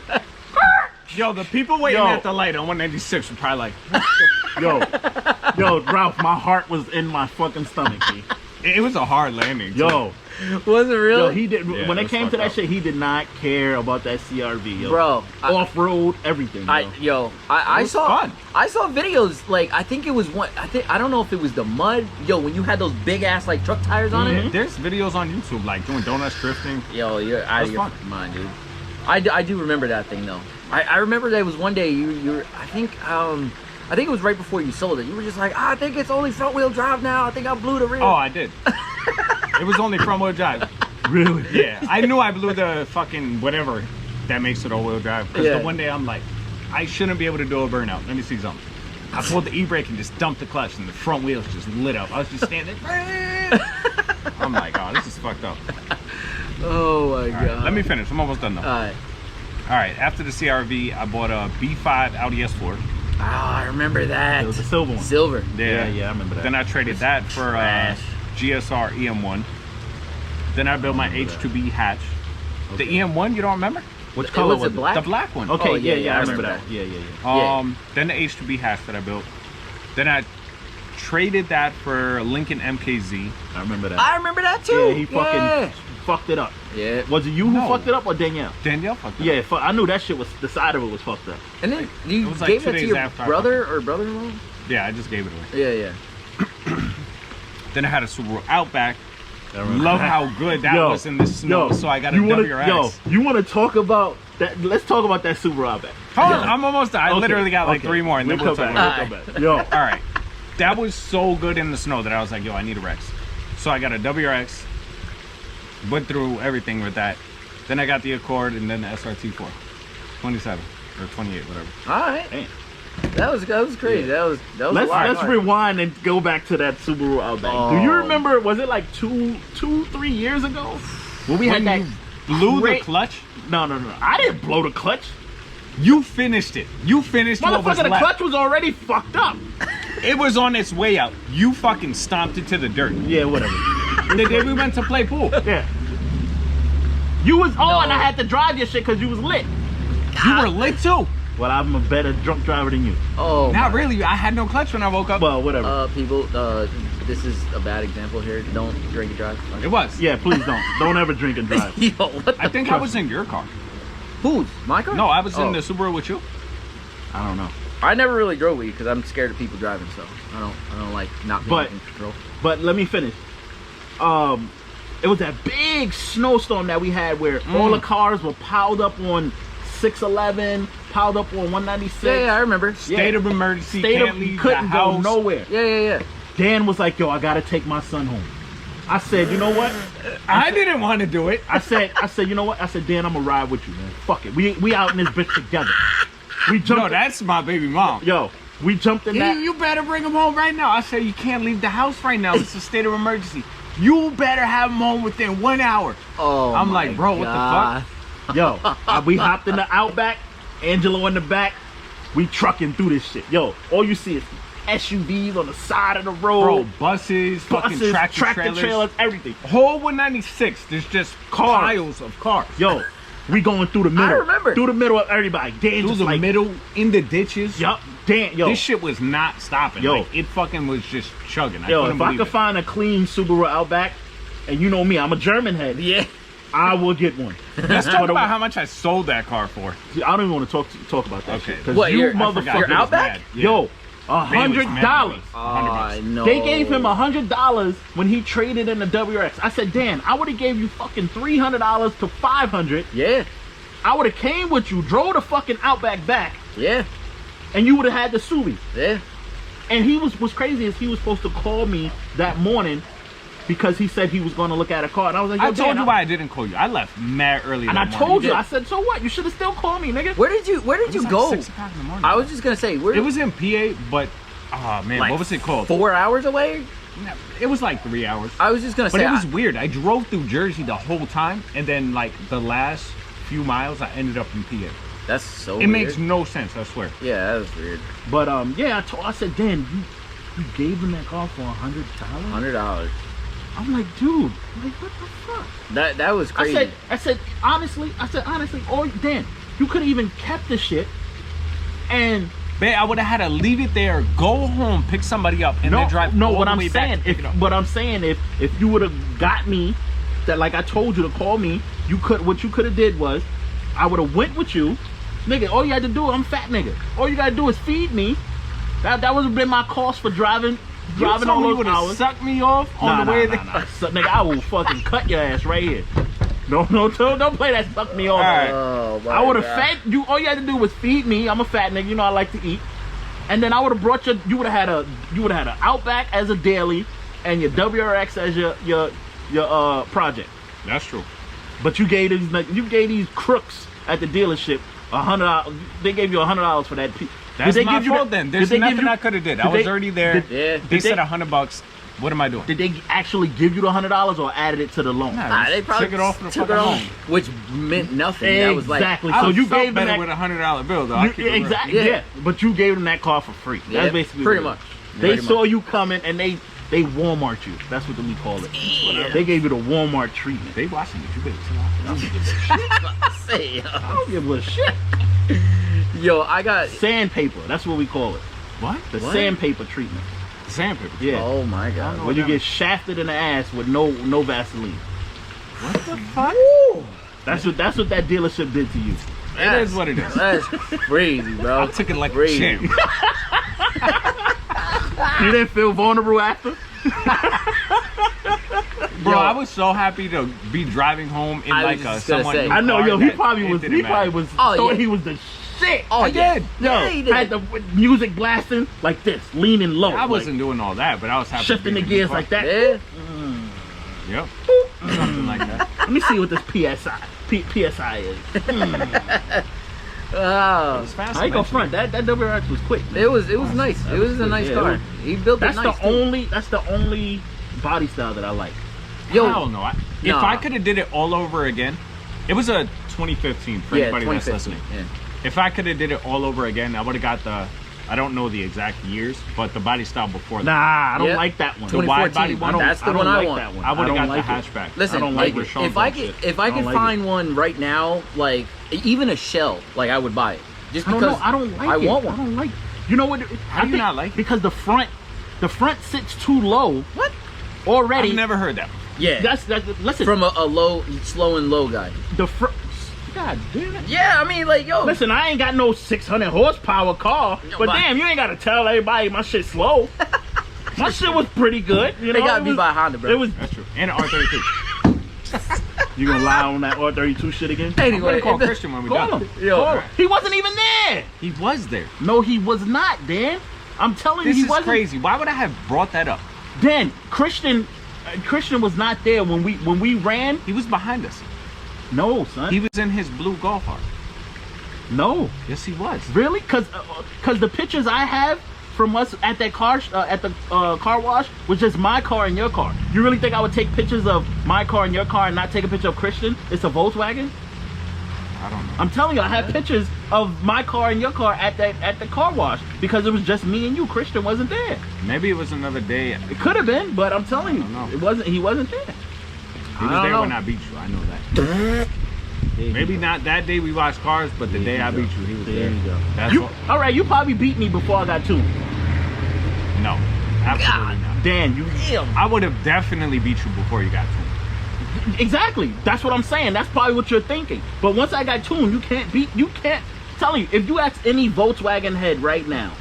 Speaker 3: Yo, the people waiting
Speaker 2: Yo.
Speaker 3: at the light on 196 were probably like,
Speaker 2: Yo, Ralph, my heart was in my fucking stomach, B.
Speaker 3: it was a hard landing.
Speaker 2: Yo,
Speaker 1: Was it really?
Speaker 2: yo, he did.
Speaker 3: Yeah,
Speaker 2: when
Speaker 3: it
Speaker 2: it
Speaker 3: was
Speaker 2: came to
Speaker 3: fucked
Speaker 2: that
Speaker 3: up.
Speaker 2: shit, he did not care about that CRV, yo.
Speaker 1: Bro,
Speaker 2: Off road, everything. Yo.
Speaker 1: I
Speaker 3: was
Speaker 1: saw
Speaker 3: fun.
Speaker 1: I saw videos like I think it was one I don't know if it was the mud. Yo, when you had those big ass like truck tires on it.
Speaker 3: There's videos on YouTube like doing donuts drifting.
Speaker 1: Yo, you're out of
Speaker 3: That's
Speaker 1: your
Speaker 3: fun.
Speaker 1: mind, dude. I do remember that thing though. I remember there was one day you were I think it was right before you sold it. You were just like, I think it's only front wheel drive now. I think I blew the rear.
Speaker 3: Oh, I did. It was only front wheel drive.
Speaker 2: Really?
Speaker 3: Yeah, I knew I blew the fucking whatever that makes it all wheel drive. Because
Speaker 1: Yeah.
Speaker 3: the one day I'm like, I shouldn't be able to do a burnout. Let me see something. I pulled the e-brake and just dumped the clutch and the front wheels just lit up. I was just standing there. I'm like, oh, this is fucked up.
Speaker 1: Oh my
Speaker 3: All
Speaker 1: god.
Speaker 3: right, let me finish. I'm almost done though.
Speaker 1: Alright.
Speaker 3: All right, after the CRV, I bought a B5 Audi S4.
Speaker 1: Ah, I remember that.
Speaker 2: It was a silver one.
Speaker 1: Silver.
Speaker 2: Yeah, I remember that.
Speaker 3: Then I traded that for
Speaker 1: trash.
Speaker 3: GSR EM1. Then I built my H2B hatch.
Speaker 2: Okay.
Speaker 3: The EM1, you don't remember?
Speaker 2: Which
Speaker 1: It
Speaker 2: color
Speaker 1: was
Speaker 2: was
Speaker 1: it
Speaker 2: it?
Speaker 1: black?
Speaker 3: The black one.
Speaker 2: Okay,
Speaker 1: Oh,
Speaker 2: yeah,
Speaker 1: I
Speaker 2: I remember
Speaker 1: remember
Speaker 2: that. Yeah.
Speaker 3: Then the H2B hatch that I built. Then I traded that for a Lincoln MKZ.
Speaker 2: I remember that.
Speaker 1: I remember that too.
Speaker 2: Yeah, he fucking fucked it up.
Speaker 1: Yeah.
Speaker 2: Was it you who
Speaker 3: No.
Speaker 2: fucked it up or Danielle?
Speaker 3: Danielle fucked it up.
Speaker 2: Yeah, I knew that shit was, the side of it was fucked up.
Speaker 1: And then you
Speaker 3: It was like
Speaker 1: gave
Speaker 3: 2
Speaker 1: that to
Speaker 3: days
Speaker 1: your
Speaker 3: after I
Speaker 1: brother or brother-in-law?
Speaker 3: Yeah, I just gave it away.
Speaker 1: Yeah.
Speaker 3: Then I had a Subaru Outback.
Speaker 2: I remember
Speaker 3: Love
Speaker 2: that.
Speaker 3: how good that was in the snow. So I got a
Speaker 2: you wanna-
Speaker 3: WRX.
Speaker 2: Yo, you want to talk about let's talk about that Subaru Outback.
Speaker 3: Hold on, I'm almost done. I
Speaker 2: Okay,
Speaker 3: literally got like
Speaker 2: okay.
Speaker 3: 3 more, and then we'll talk about it.
Speaker 2: We'll come back. Yo,
Speaker 3: All right. That was so good in the snow that I was like, yo, I need a Rex. So I got a WRX, went through everything with that. Then I got the Accord and then the SRT4. 27 or 28, whatever.
Speaker 1: All right.
Speaker 2: damn.
Speaker 1: That was crazy.
Speaker 2: Yeah.
Speaker 1: That was a lot.
Speaker 2: Let's rewind and go back to that Subaru Outback. Do you remember? Was it like 3 years ago when we had that?
Speaker 3: you blew the
Speaker 2: great-
Speaker 3: clutch?
Speaker 2: No. I didn't blow the clutch.
Speaker 3: You finished it. You finished what was
Speaker 2: Motherfucker, the
Speaker 3: left.
Speaker 2: clutch was already fucked up.
Speaker 3: It was on its way out. You fucking stomped it to the dirt.
Speaker 2: Yeah, whatever.
Speaker 3: The day we went to play pool.
Speaker 2: Yeah. You was on. I had to drive your shit because you was lit.
Speaker 3: You were lit too.
Speaker 2: Well, I'm a better drunk driver than you.
Speaker 1: Oh,
Speaker 3: Not really. I had no clutch when I woke up.
Speaker 2: Well, whatever.
Speaker 1: people. This is a bad example here. Don't drink and drive.
Speaker 3: It was.
Speaker 2: Yeah, please don't. Don't ever drink and drive.
Speaker 1: Yo, what the
Speaker 3: I think I was in your car.
Speaker 1: Whose? My car?
Speaker 3: No, I was
Speaker 1: Oh.
Speaker 3: in the Subaru with you.
Speaker 2: I don't know.
Speaker 1: I never really drove with you because I'm scared of people driving, so I don't like not being
Speaker 2: But-
Speaker 1: in control.
Speaker 2: But let me finish. It was that big snowstorm that we had where all the cars were piled up on 611, piled up on 196.
Speaker 1: Yeah, I remember.
Speaker 3: State of emergency.
Speaker 2: State
Speaker 3: Can't
Speaker 2: of,
Speaker 3: leave
Speaker 2: couldn't
Speaker 3: the
Speaker 2: go
Speaker 3: house.
Speaker 2: nowhere.
Speaker 1: Yeah.
Speaker 2: Dan was like, yo, I gotta take my son home. I said, you know what?
Speaker 3: I didn't want to do it.
Speaker 2: I said, you know what? I said, Dan, I'm gonna ride with you, man. Fuck it. We out in this bitch together. We
Speaker 3: No,
Speaker 2: jumped.
Speaker 3: that's my baby mom.
Speaker 2: Yo, we jumped in that.
Speaker 3: You better bring him home right now. I said you can't leave the house right now. It's a state of emergency. You better have him home within 1 hour.
Speaker 1: Oh,
Speaker 3: I'm
Speaker 1: my
Speaker 3: like, bro, what the
Speaker 1: God.
Speaker 3: fuck?
Speaker 2: Yo, we hopped in the Outback. Angelo in the back. We trucking through this shit. Yo, all you see is SUVs on the side of the road.
Speaker 3: Bro, buses, fucking
Speaker 2: buses,
Speaker 3: tractor trailers.
Speaker 2: everything.
Speaker 3: Whole 196, there's just
Speaker 2: Cars.
Speaker 3: piles of cars.
Speaker 2: Yo, we going through the middle.
Speaker 1: remember.
Speaker 2: Through the middle of everybody. Dan
Speaker 3: Through
Speaker 2: just
Speaker 3: the
Speaker 2: like,
Speaker 3: middle, in the ditches.
Speaker 2: yup, Dan, yo.
Speaker 3: This shit was not stopping.
Speaker 2: Yo.
Speaker 3: Like, it fucking was just chugging.
Speaker 2: Yo,
Speaker 3: couldn't
Speaker 2: if I
Speaker 3: believe
Speaker 2: could
Speaker 3: it.
Speaker 2: find a clean Subaru Outback, and you know me, I'm a German head,
Speaker 1: Yeah.
Speaker 2: I will get one.
Speaker 3: Let's talk about how much I sold that car for.
Speaker 2: I don't even want to talk about that
Speaker 3: Okay.
Speaker 2: shit. 'Cause
Speaker 1: What,
Speaker 2: you
Speaker 1: your- I
Speaker 3: forgot.
Speaker 2: motherfucker.
Speaker 1: Your
Speaker 3: He was
Speaker 1: Outback?
Speaker 3: mad. Yeah.
Speaker 2: Yo,
Speaker 3: Man was mad at me.
Speaker 2: $100.
Speaker 1: I know.
Speaker 2: They gave him $100 when he traded in the WRX. I said, Dan, I would have gave you fucking $300 to $500.
Speaker 1: Yeah.
Speaker 2: I would have came with you, drove the fucking Outback back,
Speaker 1: Yeah.
Speaker 2: and you would have had the Subi.
Speaker 1: Yeah.
Speaker 2: And he what's crazy is he was supposed to call me that morning because he said he was going to look at a car. And I was like, yo,
Speaker 3: I told
Speaker 2: Dan,
Speaker 3: you why I didn't call you. I left mad early.
Speaker 2: And I
Speaker 3: that
Speaker 2: told
Speaker 3: morning.
Speaker 2: you, I said, so what? You should have still called me, nigga.
Speaker 1: Where did you
Speaker 3: It was
Speaker 1: you
Speaker 3: like
Speaker 1: go?
Speaker 3: 6 o'clock in the morning.
Speaker 1: I was just gonna say, where?
Speaker 3: It was in PA, but oh man,
Speaker 1: like
Speaker 3: what was it called?
Speaker 1: 4 hours away.
Speaker 3: It was like 3 hours.
Speaker 1: I was just gonna
Speaker 3: But
Speaker 1: say,
Speaker 3: it was weird. I drove through Jersey the whole time, and then like the last few miles, I ended up in PA.
Speaker 1: that's so.
Speaker 3: It
Speaker 1: weird.
Speaker 3: makes no sense. I swear.
Speaker 1: Yeah, that was weird.
Speaker 2: But yeah, I said, Dan, you gave him that car for $100?
Speaker 1: $100.
Speaker 2: I'm like, dude, like what the fuck?
Speaker 1: That was crazy.
Speaker 2: I said, honestly, oh, Dan, you could have even kept the shit, and
Speaker 3: Man, I would have had to leave it there, go home, pick somebody up, and then drive all
Speaker 2: what
Speaker 3: the
Speaker 2: I'm
Speaker 3: way
Speaker 2: saying,
Speaker 3: back to pick it up.
Speaker 2: what I'm saying, if you would have got me, that like I told you to call me, what you could have did was, I would have went with you, nigga. All you had to do, I'm fat nigga. All you gotta do is feed me. That would have been my cost for driving
Speaker 3: You
Speaker 2: all
Speaker 3: told me you
Speaker 2: those
Speaker 3: would have
Speaker 2: hours.
Speaker 3: sucked me off on the way there.
Speaker 2: So, nigga, I will fucking cut your ass right here. No, don't play that suck me off.
Speaker 3: All right.
Speaker 1: Oh my
Speaker 2: I would have
Speaker 1: God.
Speaker 2: fed you. All you had to do was feed me. I'm a fat nigga. You know I like to eat. And then I would have brought you would have had an Outback as a daily, and your WRX as your project.
Speaker 3: That's true.
Speaker 2: But you gave these crooks at the dealership $100. They gave you $100 for that.
Speaker 3: That's
Speaker 2: they
Speaker 3: my
Speaker 2: give you
Speaker 3: fault
Speaker 2: that-
Speaker 3: then. There's
Speaker 2: did they give
Speaker 3: nothing
Speaker 2: you-
Speaker 3: I could have did. I
Speaker 2: did
Speaker 3: was
Speaker 2: they-
Speaker 3: already there.
Speaker 1: Yeah.
Speaker 3: They
Speaker 2: Did
Speaker 3: said
Speaker 2: they-
Speaker 3: $100. What am I doing?
Speaker 2: Did they actually give you the $100 or added it to the loan?
Speaker 3: Nah,
Speaker 1: Nah, they probably
Speaker 3: took it off for the
Speaker 1: took
Speaker 3: fucking
Speaker 1: it
Speaker 3: loan.
Speaker 1: off, which meant nothing. That was like,
Speaker 2: Exactly.
Speaker 3: I
Speaker 2: So you
Speaker 3: felt
Speaker 2: gave them
Speaker 3: better
Speaker 2: that.
Speaker 3: with a $100 bill though. I keep it real.
Speaker 2: Exactly.
Speaker 1: Yeah.
Speaker 2: Yeah. But you gave them that car for free.
Speaker 1: Yeah,
Speaker 2: That's basically
Speaker 1: pretty
Speaker 2: what it
Speaker 1: much.
Speaker 2: is. They
Speaker 1: Pretty
Speaker 2: saw
Speaker 1: much.
Speaker 2: you coming and they Walmart you. That's what we call it.
Speaker 1: Yeah.
Speaker 2: They gave you the Walmart treatment.
Speaker 3: They watching you. You better chill out.
Speaker 1: say,
Speaker 2: I don't give a shit.
Speaker 1: yo, I got.
Speaker 2: Sandpaper. That's what we call it.
Speaker 3: What?
Speaker 2: The
Speaker 1: What?
Speaker 2: sandpaper treatment.
Speaker 3: Sandpaper.
Speaker 2: Yeah.
Speaker 1: Oh my God.
Speaker 2: Where you get shafted in the ass with no Vaseline.
Speaker 3: What the fuck?
Speaker 2: That's what that dealership did to you.
Speaker 3: It is what it is.
Speaker 1: That's crazy, bro.
Speaker 3: I took it like a
Speaker 1: Crazy.
Speaker 3: champ.
Speaker 2: You didn't feel vulnerable after?
Speaker 3: Bro, I was so happy to be driving home in
Speaker 1: I
Speaker 3: like
Speaker 1: was
Speaker 3: a
Speaker 1: just gonna
Speaker 3: somewhat
Speaker 1: say.
Speaker 3: new
Speaker 2: I know,
Speaker 3: car
Speaker 2: yo, he
Speaker 3: that
Speaker 2: probably
Speaker 3: it
Speaker 2: was.
Speaker 3: didn't
Speaker 2: He
Speaker 3: matter.
Speaker 2: probably was.
Speaker 1: Oh,
Speaker 2: thought
Speaker 1: yeah.
Speaker 2: he was the shit.
Speaker 1: Oh,
Speaker 3: I
Speaker 1: yeah.
Speaker 3: did.
Speaker 2: Yo,
Speaker 1: Yeah, he did.
Speaker 2: had the music blasting like this, leaning low.
Speaker 3: I wasn't doing all that, but I was happy.
Speaker 2: shifting
Speaker 3: to
Speaker 2: the
Speaker 3: be in
Speaker 2: gears
Speaker 3: car.
Speaker 2: like that.
Speaker 1: Yeah.
Speaker 3: Yep. Something like that.
Speaker 2: Let me see what this PSI is.
Speaker 1: Oh,
Speaker 3: It's fast.
Speaker 2: I ain't gonna front. That WRX was quick. Man.
Speaker 1: it was nice. It was a nice
Speaker 2: yeah,
Speaker 1: car. He built it
Speaker 2: That's
Speaker 1: nice.
Speaker 2: the only. That's the only body style that I like.
Speaker 1: Yo,
Speaker 3: Hell no. If
Speaker 1: Nah.
Speaker 3: I could have did it all over again, it was a 2015 for
Speaker 1: yeah,
Speaker 3: anybody that's
Speaker 1: 2015.
Speaker 3: listening.
Speaker 1: Yeah.
Speaker 3: If I could have did it all over again, I would have got the, I don't know the exact years, but the body style before that.
Speaker 2: Nah, I don't
Speaker 1: Yeah.
Speaker 2: like that one.
Speaker 3: The wide body
Speaker 1: 2014.
Speaker 3: one,
Speaker 1: That's the
Speaker 2: I don't
Speaker 1: one I
Speaker 2: like
Speaker 1: want.
Speaker 2: that one.
Speaker 3: I would have
Speaker 2: don't
Speaker 3: got
Speaker 2: like
Speaker 3: the
Speaker 2: it.
Speaker 3: hatchback.
Speaker 1: Listen,
Speaker 2: I don't
Speaker 1: like,
Speaker 2: like
Speaker 3: Rashawn's
Speaker 1: if I
Speaker 3: old
Speaker 1: could,
Speaker 3: shit.
Speaker 1: if I
Speaker 2: I don't
Speaker 1: could
Speaker 2: like
Speaker 1: find one right now, like even a shell, like I would buy it. Just
Speaker 2: I don't
Speaker 1: because
Speaker 2: know. I don't like
Speaker 1: I
Speaker 2: it.
Speaker 1: want
Speaker 2: I
Speaker 1: one.
Speaker 2: don't like. You know what?
Speaker 3: How do you not like it?
Speaker 2: Because the front sits too low
Speaker 1: What?
Speaker 2: already.
Speaker 3: I've never heard that.
Speaker 1: Yeah.
Speaker 2: That's listen.
Speaker 1: From a low, slow and low guy.
Speaker 2: the front. God damn it.
Speaker 1: Yeah, I mean, like, yo.
Speaker 2: Listen, I ain't got no 600 horsepower car,
Speaker 1: No,
Speaker 2: but
Speaker 1: but-
Speaker 2: damn, you ain't gotta tell everybody my shit slow. My shit was pretty good. You know,
Speaker 1: They got
Speaker 2: it
Speaker 1: beat
Speaker 2: was-
Speaker 1: by Honda, bro.
Speaker 2: It was.
Speaker 3: That's true. And an R32.
Speaker 2: You gonna lie on that R32 shit again?
Speaker 3: I'm
Speaker 1: Anyway,
Speaker 3: gonna call
Speaker 1: if the-
Speaker 3: Christian when we
Speaker 2: Call
Speaker 3: done.
Speaker 2: him.
Speaker 1: Yo.
Speaker 2: Call him. He wasn't even there.
Speaker 3: He was there.
Speaker 2: No, he was not, Dan. I'm telling
Speaker 3: This
Speaker 2: you, he
Speaker 3: is
Speaker 2: wasn't.
Speaker 3: crazy. Why would I have brought that up?
Speaker 2: Dan, Christian was not there when we ran.
Speaker 3: He was behind us.
Speaker 2: No, son.
Speaker 3: He was in his blue golf cart.
Speaker 2: No,
Speaker 3: Yes, he was.
Speaker 2: really? Cause the pictures I have from us at that car car wash was just my car and your car. You really think I would take pictures of my car and your car and not take a picture of Christian? It's a Volkswagen.
Speaker 3: I don't know.
Speaker 2: I'm telling you, I have pictures of my car and your car at the car wash because it was just me and you. Christian wasn't there.
Speaker 3: Maybe it was another day.
Speaker 2: It could have been, but I'm telling you,
Speaker 3: I don't know.
Speaker 2: it wasn't. He wasn't there.
Speaker 3: He was
Speaker 1: I don't
Speaker 3: there
Speaker 1: know.
Speaker 3: when I beat you. I know that. Maybe not that day we watched cars, but the day I beat you, he was
Speaker 2: There
Speaker 3: there.
Speaker 2: you go.
Speaker 3: That's
Speaker 2: You,
Speaker 3: all.
Speaker 2: all right, you probably beat me before I got tuned.
Speaker 3: No, absolutely not.
Speaker 2: Dan, you
Speaker 3: I would have definitely beat you before you got to him.
Speaker 2: exactly. That's what I'm saying. That's probably what you're thinking. But once I got tuned, you can't beat. You can't. Tell you, if you ask any Volkswagen head right now,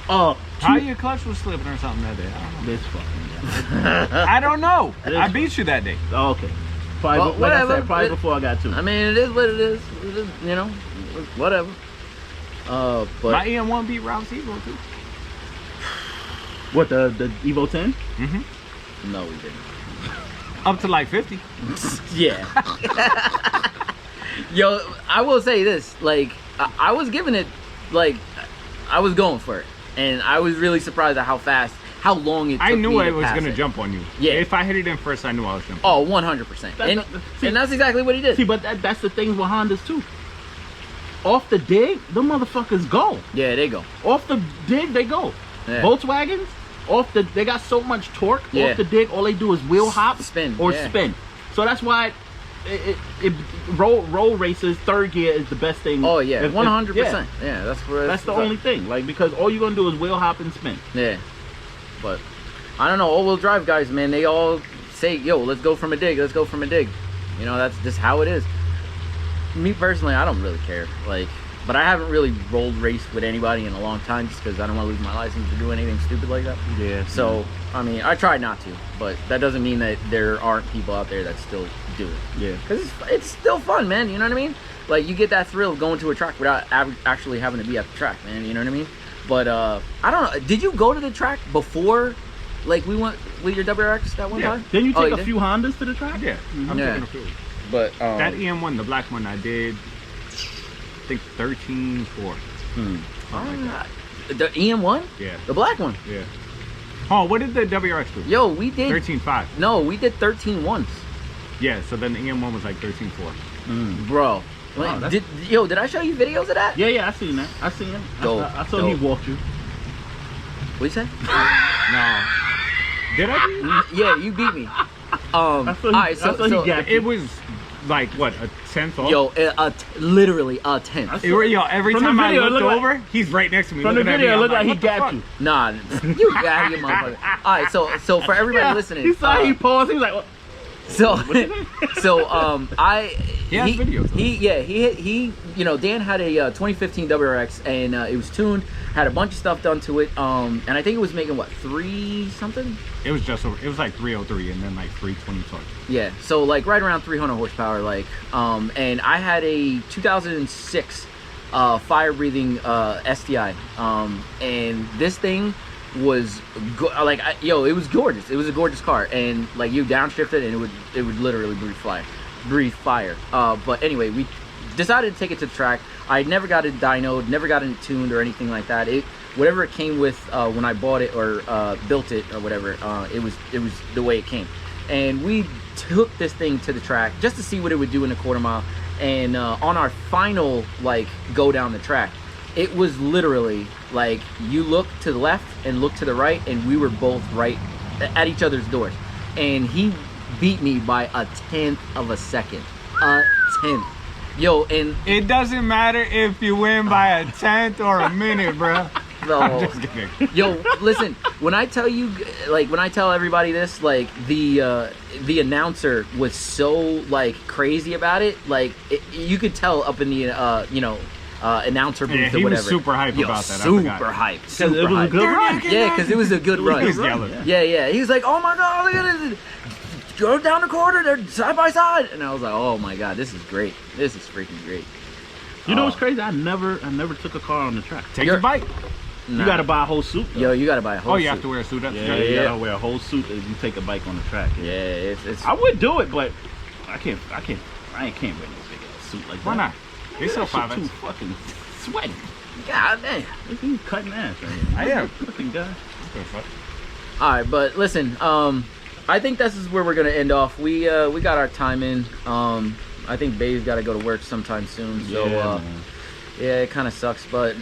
Speaker 3: Probably your clutch was slipping or something that day. I don't know.
Speaker 2: this fucking guy.
Speaker 3: I don't know.
Speaker 2: It is
Speaker 3: I beat you that day.
Speaker 2: Oh, okay. Probably,
Speaker 1: Well,
Speaker 2: like I
Speaker 1: whatever.
Speaker 2: said, probably
Speaker 1: It-
Speaker 2: before I got tuned.
Speaker 1: I mean, it is what it is. It is, you know, whatever. But
Speaker 3: My EM1 beat Ralph's Evo too.
Speaker 2: What, the Evo 10?
Speaker 3: Mm-hmm.
Speaker 1: no, we didn't.
Speaker 3: Up to like 50.
Speaker 1: Yeah. Yo, I will say this. Like, I was giving it, like, I was going for it, and I was really surprised at how long it took
Speaker 3: I knew
Speaker 1: me
Speaker 3: I
Speaker 1: to
Speaker 3: was
Speaker 1: pass
Speaker 3: gonna
Speaker 1: it.
Speaker 3: jump on you.
Speaker 1: Yeah.
Speaker 3: If I hit it in first, I knew I was jumping.
Speaker 1: Oh, 100%.
Speaker 2: That-
Speaker 1: And that's exactly what he did.
Speaker 2: See, but that's the thing with Hondas too. Off the dig, the motherfuckers go.
Speaker 1: Yeah, they go.
Speaker 2: Off the dig, they go.
Speaker 1: Yeah.
Speaker 2: Volkswagens, they got so much torque.
Speaker 1: Yeah.
Speaker 2: Off the dig, all they do is wheel hop,
Speaker 1: Spin,
Speaker 2: or
Speaker 1: yeah.
Speaker 2: spin. So that's why roll races, third gear is the best thing.
Speaker 1: Oh yeah,
Speaker 2: If-
Speaker 1: 100%.
Speaker 2: yeah.
Speaker 1: Yeah, that's where.
Speaker 2: That's the only thing. Like, because all you're gonna do is wheel hop and spin.
Speaker 1: Yeah, but I don't know. All-wheel drive guys, man, they all say, "Yo, let's go from a dig. Let's go from a dig." You know, that's just how it is. Me personally, I don't really care. Like, but I haven't really rolled raced with anybody in a long time, just because I don't want to lose my license to do anything stupid like that.
Speaker 2: Yeah.
Speaker 1: So, I mean, I try not to, but that doesn't mean that there aren't people out there that still do it.
Speaker 2: yeah.
Speaker 1: Because it's still fun, man. You know what I mean? Like, you get that thrill of going to a track without actually having to be at the track, man. You know what I mean? But I don't know. Did you go to the track before, like, we went with your WRX that one
Speaker 3: Yeah.
Speaker 1: time?
Speaker 2: Then you
Speaker 1: Oh,
Speaker 2: take a
Speaker 1: did?
Speaker 2: few Hondas to the track.
Speaker 3: Yeah, I'm
Speaker 1: Yeah.
Speaker 3: taking a few.
Speaker 1: But
Speaker 3: That EM1, the black one, I did, I think 13.4.
Speaker 1: the EM1,
Speaker 3: Yeah,
Speaker 1: the black one.
Speaker 3: yeah. Oh, what did the WRX do?
Speaker 1: Yo, we did.
Speaker 3: 13.5.
Speaker 1: No, we did 13 once,
Speaker 3: Yeah, so then the EM1 was like 13.4.
Speaker 1: bro.
Speaker 2: Oh, that's-
Speaker 1: Did I show you videos of that?
Speaker 2: Yeah, I seen that. I seen him.
Speaker 1: Dope,
Speaker 2: I saw he
Speaker 1: dope.
Speaker 2: walked you.
Speaker 1: What you say?
Speaker 3: No. Did I?
Speaker 1: Yeah, you beat me.
Speaker 2: I saw he,
Speaker 1: Alright, so-
Speaker 2: I saw
Speaker 1: so-
Speaker 2: he gapped
Speaker 3: It
Speaker 2: you.
Speaker 3: was like, what, a tenth off?
Speaker 1: Yo, literally a 10.
Speaker 3: Yo, every
Speaker 2: From the
Speaker 3: time I
Speaker 2: video, it
Speaker 3: looked
Speaker 2: looked
Speaker 3: over, he's right next to me.
Speaker 2: From the
Speaker 3: looking at
Speaker 2: video,
Speaker 3: me.
Speaker 2: it
Speaker 3: I'm
Speaker 2: looked like he
Speaker 3: what the
Speaker 2: gapped
Speaker 3: fuck?
Speaker 2: you.
Speaker 1: Nah, you got your motherfucker. All right, so for everybody listening,
Speaker 2: He saw he paused. He was like, "What?"
Speaker 1: So,
Speaker 3: He has videos of
Speaker 1: he, you know, Dan had a 2015 WRX, and it was tuned, had a bunch of stuff done to it, and I think it was making, what, 3 something?
Speaker 3: It was like 303 and then like 320 torque.
Speaker 1: Yeah, so like right around 300 horsepower, like, and I had a 2006 fire breathing STI, and this thing was like, it was gorgeous. It was a gorgeous car, and like you downshift it and it would literally breathe fire. But anyway, we decided to take it to the track. I never got it dynoed, never got it tuned or anything like that. Whatever it came with when I bought it or built it or whatever, it was the way it came. And we took this thing to the track just to see what it would do in a quarter mile. And on our final like go down the track, it was literally like you look to the left and look to the right, and we were both right at each other's doors. And he beat me by a 1/10 of a second. A 1/10. Yo, and
Speaker 3: It doesn't matter if you win by a 1/10 or a minute, bro.
Speaker 1: no,
Speaker 3: I'm just kidding.
Speaker 1: yo, listen, when I tell you, like, when I tell everybody this, like, the announcer was so, like, crazy about it, like, you could tell up in the, announcer booth
Speaker 3: Yeah,
Speaker 1: or
Speaker 3: he
Speaker 1: whatever.
Speaker 3: was super hype
Speaker 1: Yo,
Speaker 3: about that. I
Speaker 1: super
Speaker 3: forgot.
Speaker 1: hype.
Speaker 2: Because
Speaker 1: Super
Speaker 2: it was a
Speaker 1: hype.
Speaker 2: good run.
Speaker 1: Yeah, because it was a good run.
Speaker 3: He was yelling.
Speaker 1: Yeah. He was like, oh my God, look at this. Go down the corner, they're side by side. And I was like, oh my God, this is great. This is freaking great.
Speaker 2: You know what's crazy? I never took a car on the track.
Speaker 3: Take your bike.
Speaker 1: Nah.
Speaker 2: You gotta buy a whole suit. Though.
Speaker 1: Yo, you gotta buy a whole
Speaker 3: Oh, you
Speaker 1: suit.
Speaker 3: have to wear a suit up.
Speaker 2: Yeah, you gotta wear a whole suit if you take a bike on the track.
Speaker 1: Yeah, it's
Speaker 2: I would do it, but I can't wear no big ass suit like that.
Speaker 3: Why not? They sell
Speaker 2: That shit
Speaker 3: 5X.
Speaker 2: too fucking sweaty.
Speaker 1: God damn.
Speaker 2: Look, you cutting ass right here.
Speaker 3: I am.
Speaker 2: Fucking guy.
Speaker 1: All right, but listen, I think this is where we're gonna end off. We got our time in. I think Babe's got to go to work sometime soon, so
Speaker 2: man.
Speaker 1: yeah, it kind of sucks, but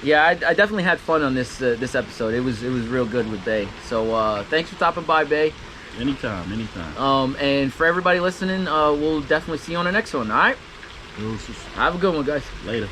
Speaker 1: yeah, I definitely had fun on this episode. It was real good with Bay. So thanks for stopping by, Bay.
Speaker 2: Anytime.
Speaker 1: And for everybody listening, we'll definitely see you on the next one. All right, have a good one, guys.
Speaker 2: Later.